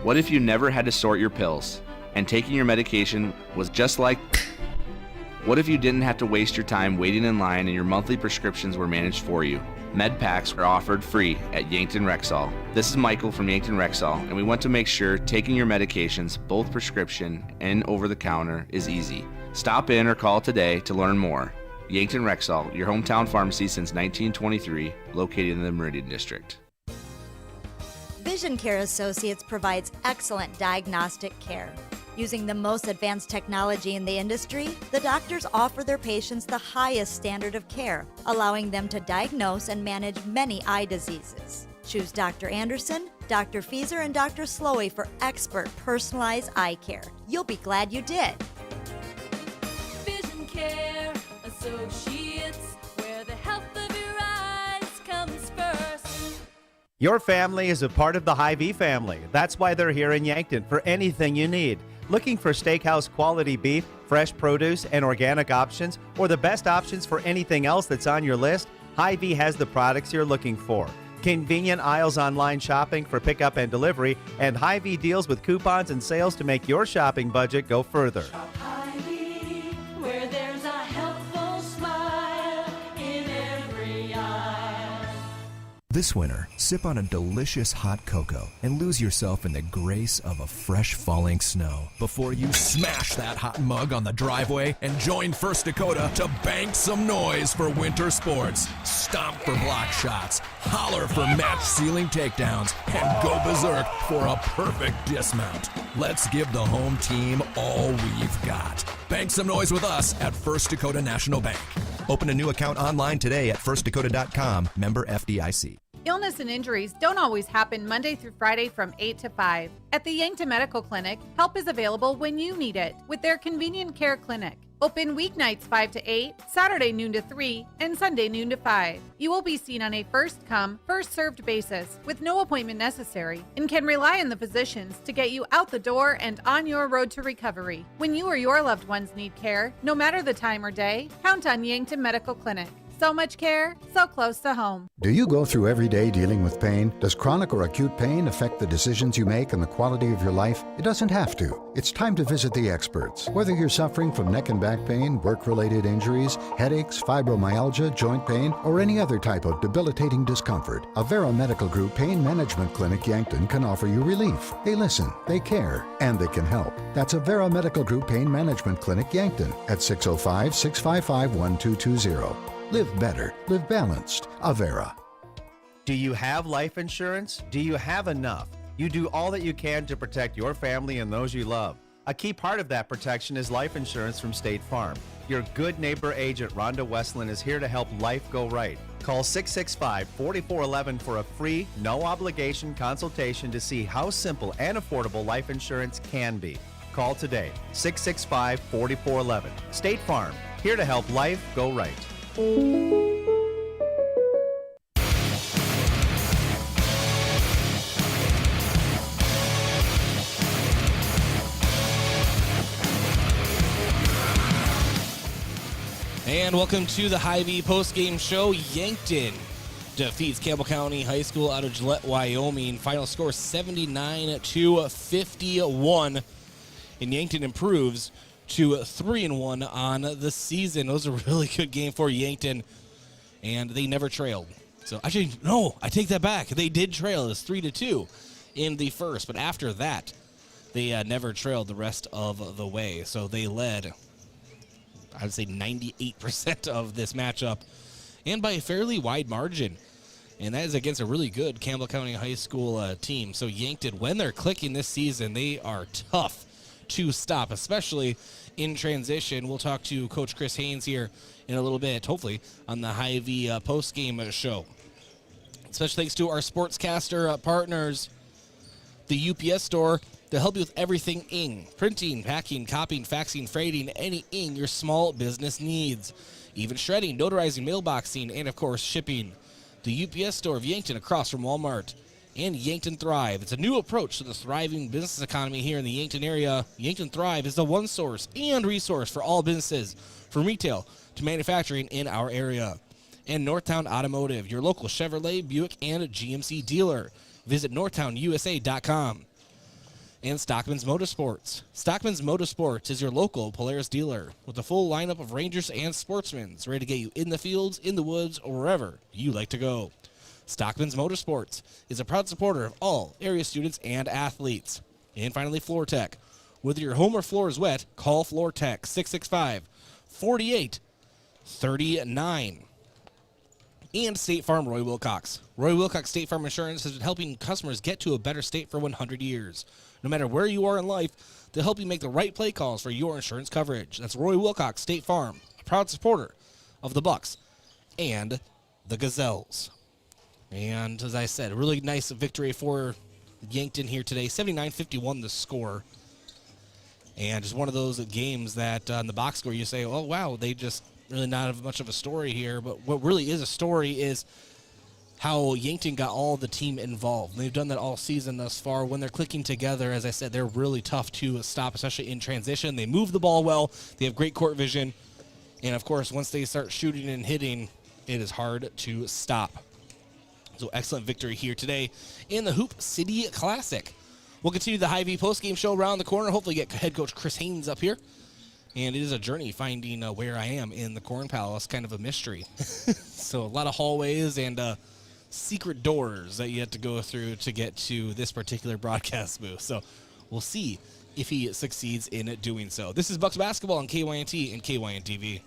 What if you never had to sort your pills and taking your medication was just like... What if you didn't have to waste your time waiting in line and your monthly prescriptions were managed for you? Med packs are offered free at Yankton Rexall. This is Michael from Yankton Rexall, and we want to make sure taking your medications, both prescription and over-the-counter, is easy. Stop in or call today to learn more. Yankton Rexall, your hometown pharmacy since 1923, located in the Meridian District. Vision Care Associates provides excellent diagnostic care. Using the most advanced technology in the industry, the doctors offer their patients the highest standard of care, allowing them to diagnose and manage many eye diseases. Choose Dr. Anderson, Dr. Fieser, and Dr. Slowey for expert personalized eye care. You'll be glad you did. Vision Care Associates, where the health of your eyes comes first. Your family is a part of the Hy-Vee family. That's why they're here in Yankton for anything you need. Looking for steakhouse quality beef, fresh produce, and organic options, or the best options for anything else that's on your list? Hy-Vee has the products you're looking for. Convenient aisles online shopping for pickup and delivery, and Hy-Vee deals with coupons and sales to make your shopping budget go further. Hy-Vee, where there's a helpful smile in every eye. This winter, sip on a delicious hot cocoa and lose yourself in the grace of a fresh falling snow before you smash that hot mug on the driveway and join First Dakota to bank some noise for winter sports. Stomp for block shots, holler for match ceiling takedowns, and go berserk for a perfect dismount. Let's give the home team all we've got. Bank some noise with us at First Dakota National Bank. Open a new account online today at firstdakota.com, member FDIC. Illness and injuries don't always happen Monday through Friday from 8 to 5. At the Yankton Medical Clinic, help is available when you need it with their convenient care clinic. Open weeknights 5 to 8, Saturday noon to 3, and Sunday noon to 5. You will be seen on a first-come, first-served basis with no appointment necessary and can rely on the physicians to get you out the door and on your road to recovery. When you or your loved ones need care, no matter the time or day, count on Yankton Medical Clinic. So much care, so close to home. Do you go through every day dealing with pain? Does chronic or acute pain affect the decisions you make and the quality of your life? It doesn't have to. It's time to visit the experts. Whether you're suffering from neck and back pain, work-related injuries, headaches, fibromyalgia, joint pain, or any other type of debilitating discomfort, Avera Medical Group Pain Management Clinic Yankton can offer you relief. They listen, they care, and they can help. That's Avera Medical Group Pain Management Clinic Yankton at 605-655-1220. Live better, live balanced. Avera. Do you have life insurance? Do you have enough? You do all that you can to protect your family and those you love. A key part of that protection is life insurance from State Farm. Your good neighbor agent, Rhonda Westland, is here to help life go right. Call 665-4411 for a free, no-obligation consultation to see how simple and affordable life insurance can be. Call today, 665-4411. State Farm, here to help life go right. And welcome to the Hy-Vee postgame show. Yankton defeats Campbell County High School out of Gillette, Wyoming. Final score 79-51. And Yankton improves to 3-1 on the season. It was a really good game for Yankton, and they never trailed. So actually, no, I take that back. They did trail. It was 3-2 in the first, but after that, they never trailed the rest of the way. So they led, I would say, 98% of this matchup, and by a fairly wide margin. And that is against a really good Campbell County High School team. So Yankton, when they're clicking this season, they are tough to stop, especially in transition. We'll talk to Coach Chris Haynes here in a little bit, hopefully, on the Hy-Vee post-game show. Special thanks to our sportscaster partners, the UPS store. They'll help you with everything ink, printing, packing, copying, faxing, freighting, any ink your small business needs. Even shredding, notarizing, mailboxing, and, of course, shipping. The UPS store of Yankton across from Walmart. And Yankton Thrive. It's a new approach to the thriving business economy here in the Yankton area. Yankton Thrive is the one source and resource for all businesses, from retail to manufacturing in our area. And Northtown Automotive, your local Chevrolet, Buick, and GMC dealer. Visit northtownusa.com. And Stockman's Motorsports. Stockman's Motorsports is your local Polaris dealer with a full lineup of Rangers and Sportsmen ready to get you in the fields, in the woods, or wherever you like to go. Stockman's Motorsports is a proud supporter of all area students and athletes. And finally, Floor Tech. Whether your home or floor is wet, call Floor Tech, 665-4839. And State Farm Roy Wilcox. Roy Wilcox State Farm Insurance has been helping customers get to a better state for 100 years. No matter where you are in life, they'll help you make the right play calls for your insurance coverage. That's Roy Wilcox State Farm, a proud supporter of the Bucks and the Gazelles. And as I said, a really nice victory for Yankton here today. 79-51 the score. And just one of those games that on the box score you say, oh, wow, they just really not have much of a story here. But what really is a story is how Yankton got all the team involved. They've done that all season thus far. When they're clicking together, as I said, they're really tough to stop, especially in transition. They move the ball well. They have great court vision. And, of course, once they start shooting and hitting, it is hard to stop. So excellent victory here today in the Hoop City Classic. We'll continue the Hy-Vee postgame show around the corner. Hopefully get head coach Chris Haynes up here. And it is a journey finding where I am in the Corn Palace, kind of a mystery. So a lot of hallways and secret doors that you have to go through to get to this particular broadcast booth. So we'll see if he succeeds in doing so. This is Bucks Basketball on KYNT and KYNTV.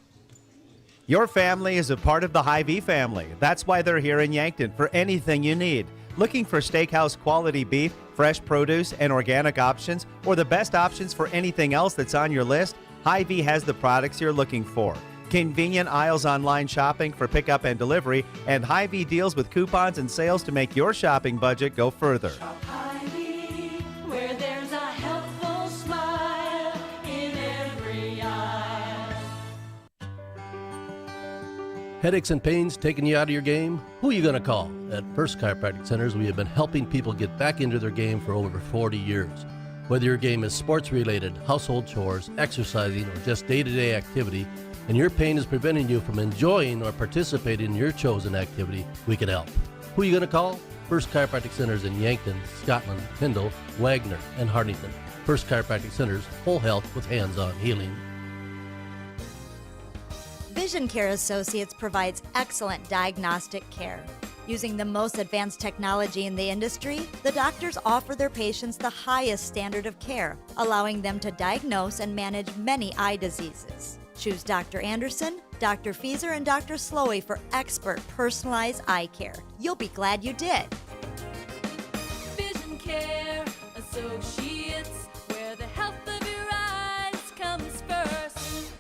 Your family is a part of the Hy-Vee family. That's why they're here in Yankton for anything you need. Looking for steakhouse quality beef, fresh produce, and organic options, or the best options for anything else that's on your list? Hy-Vee has the products you're looking for. Convenient aisles online shopping for pickup and delivery, and Hy-Vee deals with coupons and sales to make your shopping budget go further. Hy-Vee, where there's a helpful smile in every aisle. Headaches and pains taking you out of your game? Who are you going to call? At First Chiropractic Centers, we have been helping people get back into their game for over 40 years. Whether your game is sports-related, household chores, exercising, or just day-to-day activity, and your pain is preventing you from enjoying or participating in your chosen activity, we can help. Who are you going to call? First Chiropractic Centers in Yankton, Scotland, Tyndall, Wagner, and Hartington. First Chiropractic Centers, whole health with hands-on healing. Vision Care Associates provides excellent diagnostic care. Using the most advanced technology in the industry, the doctors offer their patients the highest standard of care, allowing them to diagnose and manage many eye diseases. Choose Dr. Anderson, Dr. Fieser, and Dr. Slowey for expert personalized eye care. You'll be glad you did. Vision Care Associates, where the health of your eyes comes first.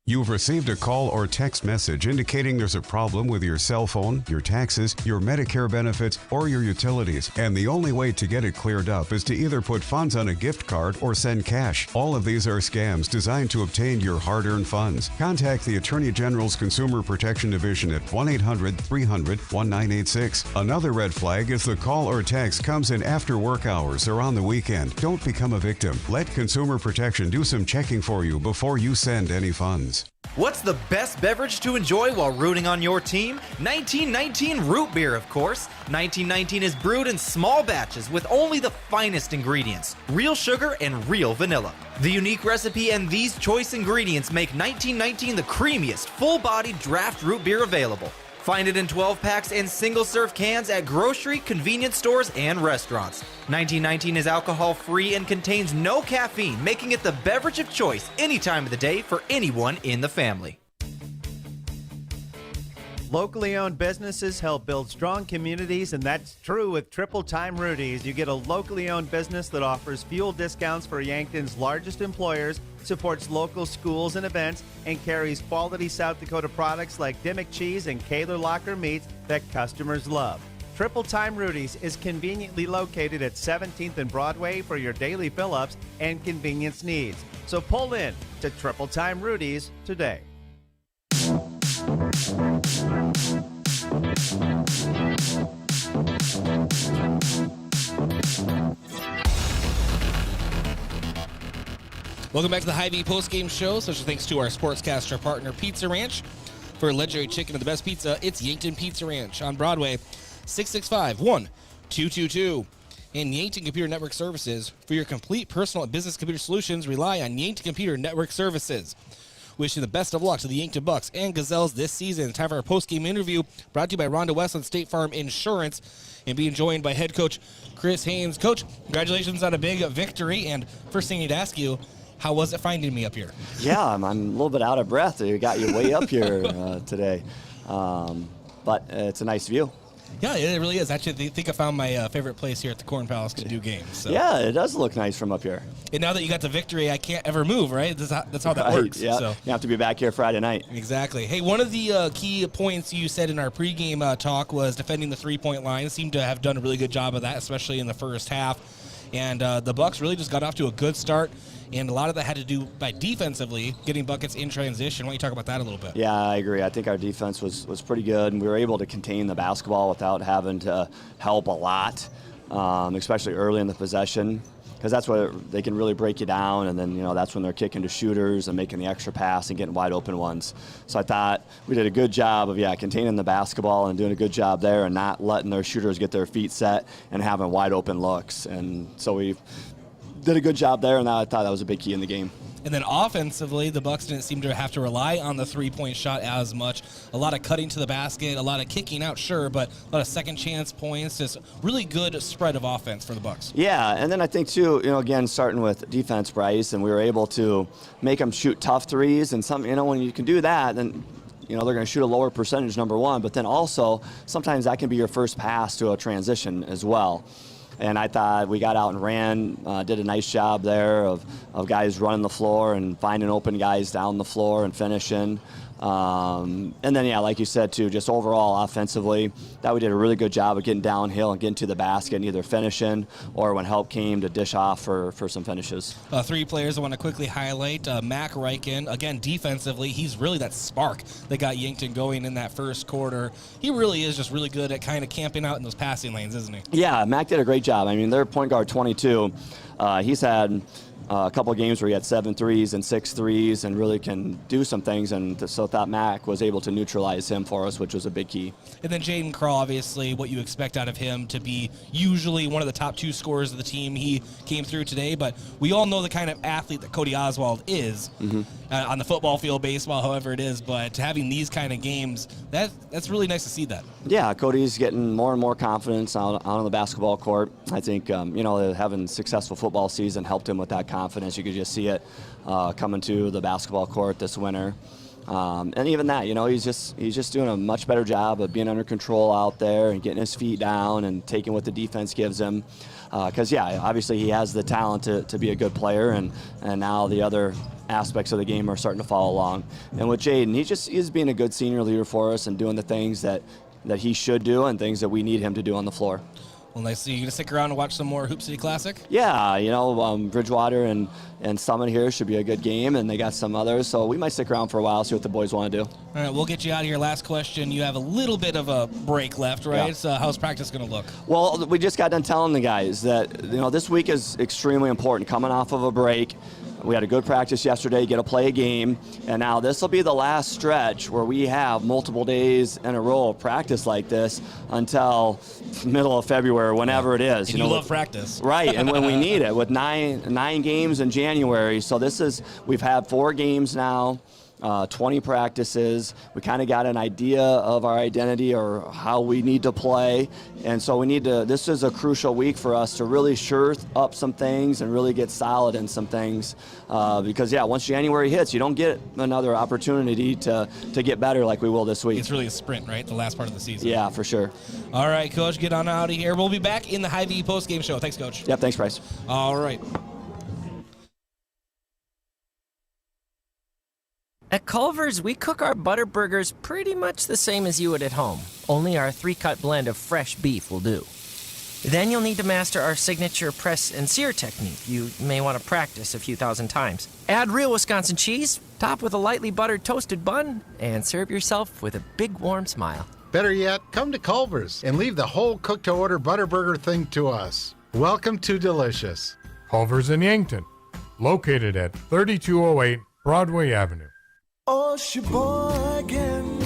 You've received a call or text message indicating there's a problem with your cell phone, your taxes, your Medicare benefits, or your utilities, and the only way to get it cleared up is to either put funds on a gift card or send cash. All of these are scams designed to obtain your hard-earned funds. Contact the Attorney General's Consumer Protection Division at 1-800-300-1986. Another red flag is the call or text comes in after work hours or on the weekend. Don't become a victim. Let Consumer Protection do some checking for you before you send any funds. What's the best beverage to enjoy while rooting on your team? 1919 root beer, of course. 1919 is brewed in small batches with only the finest ingredients, real sugar and real vanilla. The unique recipe and these choice ingredients make 1919 the creamiest, full-bodied draft root beer available. Find it in 12-packs and single-serve cans at grocery, convenience stores, and restaurants. 1919 is alcohol-free and contains no caffeine, making it the beverage of choice any time of the day for anyone in the family. Locally owned businesses help build strong communities, and that's true with Triple Time Rudy's. You get a locally owned business that offers fuel discounts for Yankton's largest employers, supports local schools and events, and carries quality South Dakota products like Dimmock cheese and Kaler Locker meats that customers love. Triple Time Rudy's is conveniently located at 17th and Broadway for your daily fill-ups and convenience needs. So pull in to Triple Time Rudy's today. Welcome back to the Hy-Vee Postgame Show. Special thanks to our sportscaster partner, Pizza Ranch. For legendary chicken and the best pizza, it's Yankton Pizza Ranch on Broadway, 665-1222. And Yankton Computer Network Services. For your complete personal and business computer solutions, rely on Yankton Computer Network Services. Wishing the best of luck to the Yankton Bucks and Gazelles this season. Time for our post-game interview brought to you by Rhonda Westland State Farm Insurance and being joined by head coach Chris Haynes. Coach, congratulations on a big victory. And first thing I need to ask you, how was it finding me up here? Yeah, I'm a little bit out of breath. You got you way up here today. But it's a nice view. Yeah, it really is. Actually, I think I found my favorite place here at the Corn Palace to do games. So. Yeah, it does look nice from up here. And now that you got the victory, I can't ever move, right? That's how that right, works. Yeah, so. You have to be back here Friday night. Exactly. Hey, one of the key points you said in our pregame talk was defending the three-point line. Seemed to have done a really good job of that, especially in the first half. And the Bucks really just got off to a good start. And a lot of that had to do by defensively getting buckets in transition. Why don't you talk about that a little bit? Yeah, I agree. I think our defense was pretty good, and we were able to contain the basketball without having to help a lot, especially early in the possession, because that's where they can really break you down, and then that's when they're kicking to shooters and making the extra pass and getting wide open ones. So I thought we did a good job of containing the basketball and doing a good job there and not letting their shooters get their feet set and having wide open looks. And so we did a good job there, and I thought that was a big key in the game. And then offensively, the Bucks didn't seem to have to rely on the three-point shot as much. A lot of cutting to the basket, a lot of kicking out, sure, but a lot of second chance points. Just really good spread of offense for the Bucks. Yeah, and then I think too, again, starting with defense, Bryce, and we were able to make them shoot tough threes, and when you can do that, then they're going to shoot a lower percentage, number one, but then also sometimes that can be your first pass to a transition as well. And I thought we got out and ran, did a nice job there of guys running the floor and finding open guys down the floor and finishing. And then, like you said, too, just overall offensively, that we did a really good job of getting downhill and getting to the basket and either finishing or when help came to dish off for some finishes. Three players I want to quickly highlight. Mac Ryken, again, defensively, he's really that spark that got Yankton going in that first quarter. He really is just really good at kind of camping out in those passing lanes, isn't he? Yeah, Mac did a great job. I mean, their point guard 22, he's had a couple of games where he had 7 threes and 6 threes and really can do some things, and so that Mac was able to neutralize him for us, which was a big key. And then Jaden Crawl, obviously, what you expect out of him to be usually one of the top 2 scorers of the team. He came through today, but we all know the kind of athlete that Cody Oswald is on the football field, baseball, however it is, but having these kind of games, that's really nice to see that. Yeah, Cody's getting more and more confidence out on the basketball court. I think, having a successful football season helped him with that confidence. You could just see it coming to the basketball court this winter. And even that, he's just doing a much better job of being under control out there and getting his feet down and taking what the defense gives him. Because, obviously he has the talent to be a good player, and now the other aspects of the game are starting to follow along. And with Jaden, he's being a good senior leader for us and doing the things that he should do and things that we need him to do on the floor. Well, nice. So you going to stick around and watch some more Hoop City Classic? Yeah, Bridgewater and Summit here should be a good game, and they got some others, so we might stick around for a while, see what the boys want to do. All right, we'll get you out of here. Last question. You have a little bit of a break left, right? Yeah. So how's practice going to look? Well, we just got done telling the guys that, this week is extremely important, coming off of a break. We had a good practice yesterday, get to play a game, and now this will be the last stretch where we have multiple days in a row of practice like this until middle of February, whenever it is. And you love practice. Right, and when we need it, with nine games in January. So we've had 4 games now. 20 practices. We kind of got an idea of our identity or how we need to play. And so this is a crucial week for us to really shore up some things and really get solid in some things. Because, once January hits, you don't get another opportunity to get better like we will this week. It's really a sprint, right? The last part of the season. Yeah, for sure. All right, Coach, get on out of here. We'll be back in the Hy-Vee postgame show. Thanks, Coach. Yep, thanks, Bryce. All right. At Culver's, we cook our butter burgers pretty much the same as you would at home. Only our 3-cut blend of fresh beef will do. Then you'll need to master our signature press and sear technique. You may want to practice a few thousand times. Add real Wisconsin cheese, top with a lightly buttered toasted bun, and serve yourself with a big warm smile. Better yet, come to Culver's and leave the whole cook-to-order butter burger thing to us. Welcome to Delicious. Culver's in Yankton, located at 3208 Broadway Avenue. Oh, Sheboygan,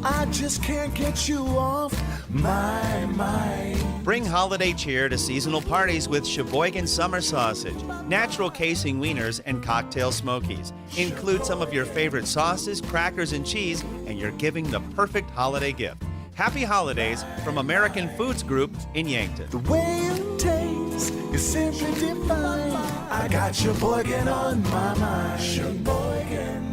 I just can't get you off my mind. Bring holiday cheer to seasonal parties with Sheboygan Summer Sausage, natural casing wieners, and cocktail smokies. Include some of your favorite sauces, crackers, and cheese, and you're giving the perfect holiday gift. Happy holidays from American Foods Group in Yankton. The way it tastes is simply divine. I got Sheboygan on my mind. Sheboygan.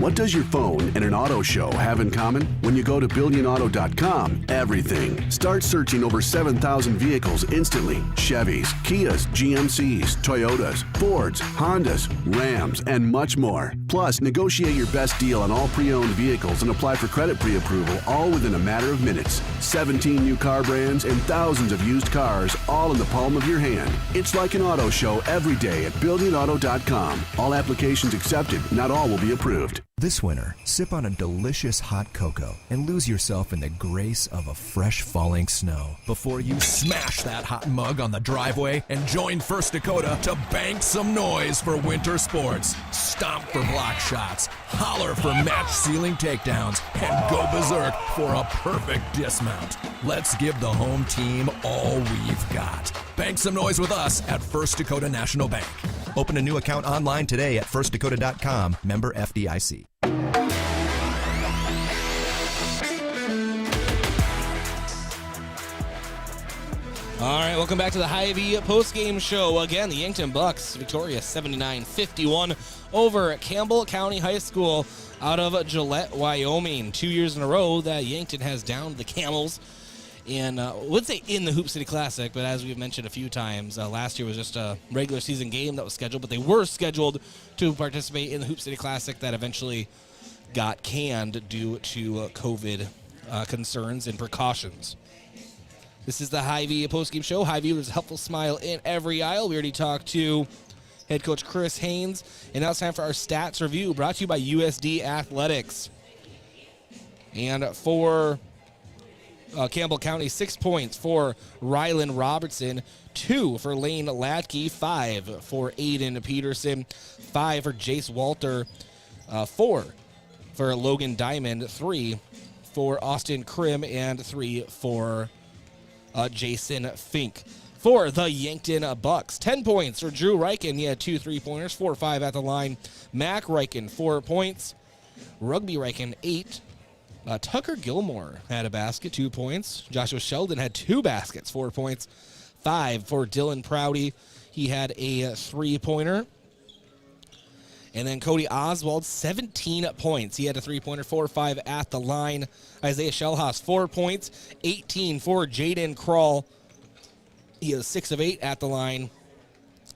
What does your phone and an auto show have in common? When you go to BillionAuto.com, everything. Start searching over 7,000 vehicles instantly. Chevys, Kias, GMCs, Toyotas, Fords, Hondas, Rams, and much more. Plus, negotiate your best deal on all pre-owned vehicles and apply for credit pre-approval all within a matter of minutes. 17 new car brands and thousands of used cars all in the palm of your hand. It's like an auto show every day at BillionAuto.com. All applications accepted. Not all will be approved. This winter, sip on a delicious hot cocoa and lose yourself in the grace of a fresh falling snow before you smash that hot mug on the driveway and join First Dakota to bank some noise for winter sports. Stomp for block shots, holler for match-sealing takedowns, and go berserk for a perfect dismount. Let's give the home team all we've got. Bank some noise with us at First Dakota National Bank. Open a new account online today at firstdakota.com, member FDIC. All right, welcome back to the Hy-Vee postgame show. Again, the Yankton Bucks victorious 79-51 over Campbell County High School out of Gillette, Wyoming. 2 years in a row that Yankton has downed the Camels in, would say in the Hoop City Classic, but as we've mentioned a few times, last year was just a regular season game that was scheduled, but they were scheduled to participate in the Hoop City Classic that eventually got canned due to COVID concerns and precautions. This is the Hy-Vee postgame show. Hy-Vee with a helpful smile in every aisle. We already talked to head coach Chris Haynes, and now it's time for our stats review, brought to you by USD Athletics. And for Campbell County, 6 points for Rylan Robertson, 2 for Lane Latke, 5 for Aiden Peterson, 5 for Jace Walter, 4 for Logan Diamond, 3 for Austin Krim, and 3 for Jason Fink. For the Yankton Bucks, 10 points for Drew Reichen. He had 2 3-pointers, 4 or 5 at the line. Mac Reichen, 4 points. Rugby Reichen, 8. Tucker Gilmore had a basket, 2 points. Joshua Sheldon had 2 baskets, 4 points. 5 for Dylan Prouty. He had a 3-pointer. And then Cody Oswald, 17 points. He had a 3-pointer, 4 or 5 at the line. Isaiah Shellhaus, 4 points, 18 for Jaden Krull. He has 6 of 8 at the line.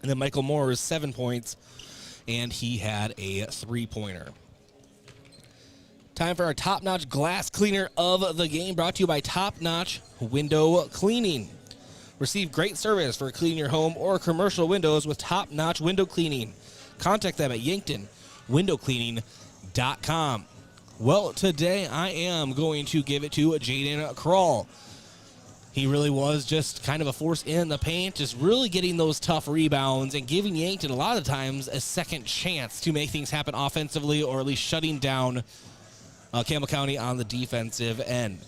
And then Michael Moore is 7 points, and he had a 3-pointer. Time for our top-notch glass cleaner of the game, brought to you by Top Notch Window Cleaning. Receive great service for cleaning your home or commercial windows with Top Notch Window Cleaning. Contact them at yanktonwindowcleaning.com. Well, today I am going to give it to Jaden Krull. He really was just kind of a force in the paint, just really getting those tough rebounds and giving Yankton a lot of times a second chance to make things happen offensively, or at least shutting down Campbell County on the defensive end.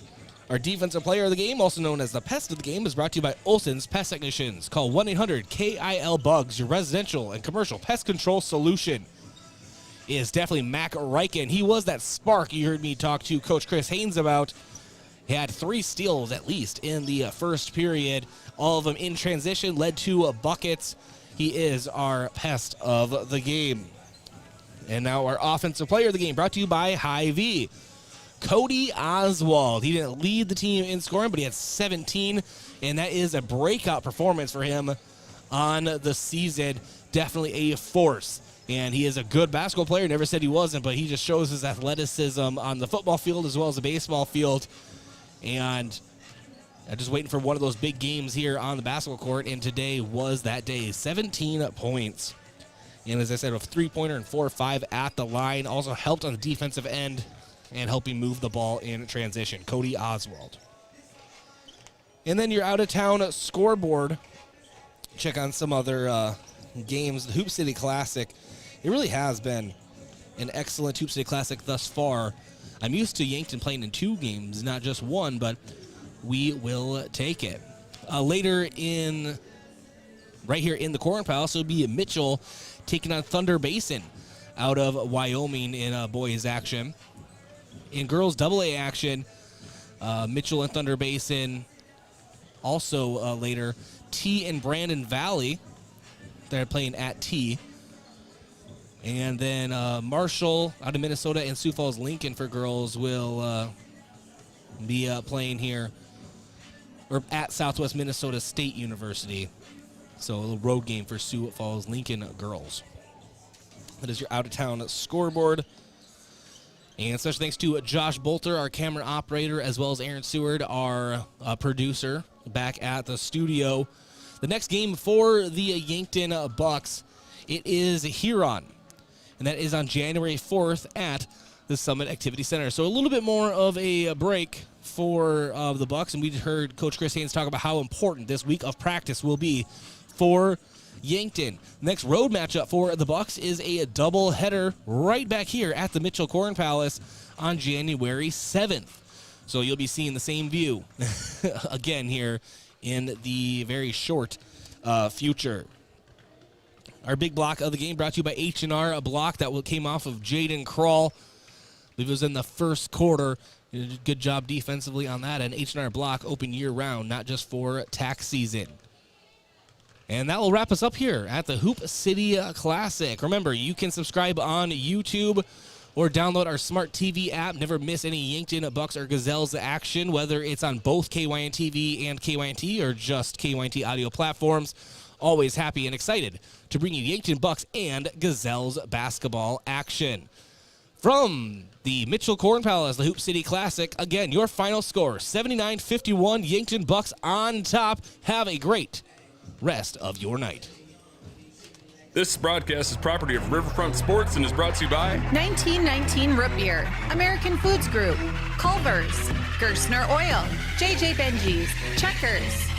Our defensive player of the game, also known as the pest of the game, is brought to you by Olson's Pest Technicians. Call 1-800-KIL-BUGS, your residential and commercial pest control solution. It is definitely Mac Reichen. He was that spark you heard me talk to Coach Chris Haynes about. He had 3 steals at least in the first period. All of them in transition, led to buckets. He is our pest of the game. And now our offensive player of the game, brought to you by Hy-Vee. Cody Oswald. He didn't lead the team in scoring, but he had 17, and that is a breakout performance for him on the season. Definitely a force, and he is a good basketball player. Never said he wasn't, but he just shows his athleticism on the football field as well as the baseball field, and I'm just waiting for one of those big games here on the basketball court, and today was that day. 17 points, and as I said, a 3-pointer and 4 or 5 at the line. Also helped on the defensive end and helping move the ball in transition. Cody Oswald. And then your out-of-town scoreboard. Check on some other games. The Hoop City Classic. It really has been an excellent Hoop City Classic thus far. I'm used to Yankton playing in 2 games, not just 1, but we will take it. Later in, right here in the Corn Palace, it'll be Mitchell taking on Thunder Basin out of Wyoming in boys action. In girls AA action, Mitchell and Thunder Basin. Also later, T and Brandon Valley. They're playing at T. And then Marshall out of Minnesota and Sioux Falls Lincoln for girls will be playing here, or at Southwest Minnesota State University. So a little road game for Sioux Falls Lincoln girls. That is your out-of-town scoreboard. And special thanks to Josh Bolter, our camera operator, as well as Aaron Seward, our producer, back at the studio. The next game for the Yankton Bucks, it is Huron, and that is on January 4th at the Summit Activity Center. So a little bit more of a break for the Bucks, and we heard Coach Chris Haynes talk about how important this week of practice will be for Yankton. Next road matchup for the Bucks is a double header right back here at the Mitchell Corn Palace on January 7th. So you'll be seeing the same view again here in the very short future. Our big block of the game brought to you by H&R, a block that came off of Jaden Kroll. I believe it was in the first quarter. You did a good job defensively on that, and H&R block open year-round, not just for tax season. And that will wrap us up here at the Hoop City Classic. Remember, you can subscribe on YouTube or download our smart TV app. Never miss any Yankton, Bucks, or Gazelles action, whether it's on both KYNTV and KYNT or just KYNT audio platforms. Always happy and excited to bring you Yankton Bucks and Gazelles basketball action. From the Mitchell Corn Palace, the Hoop City Classic, again, your final score, 79-51, Yankton Bucks on top. Have a great rest of your night. This broadcast is property of Riverfront Sports and is brought to you by 1919 Root Beer, American Foods Group, Culver's, Gerstner Oil, JJ Benji's, Checkers,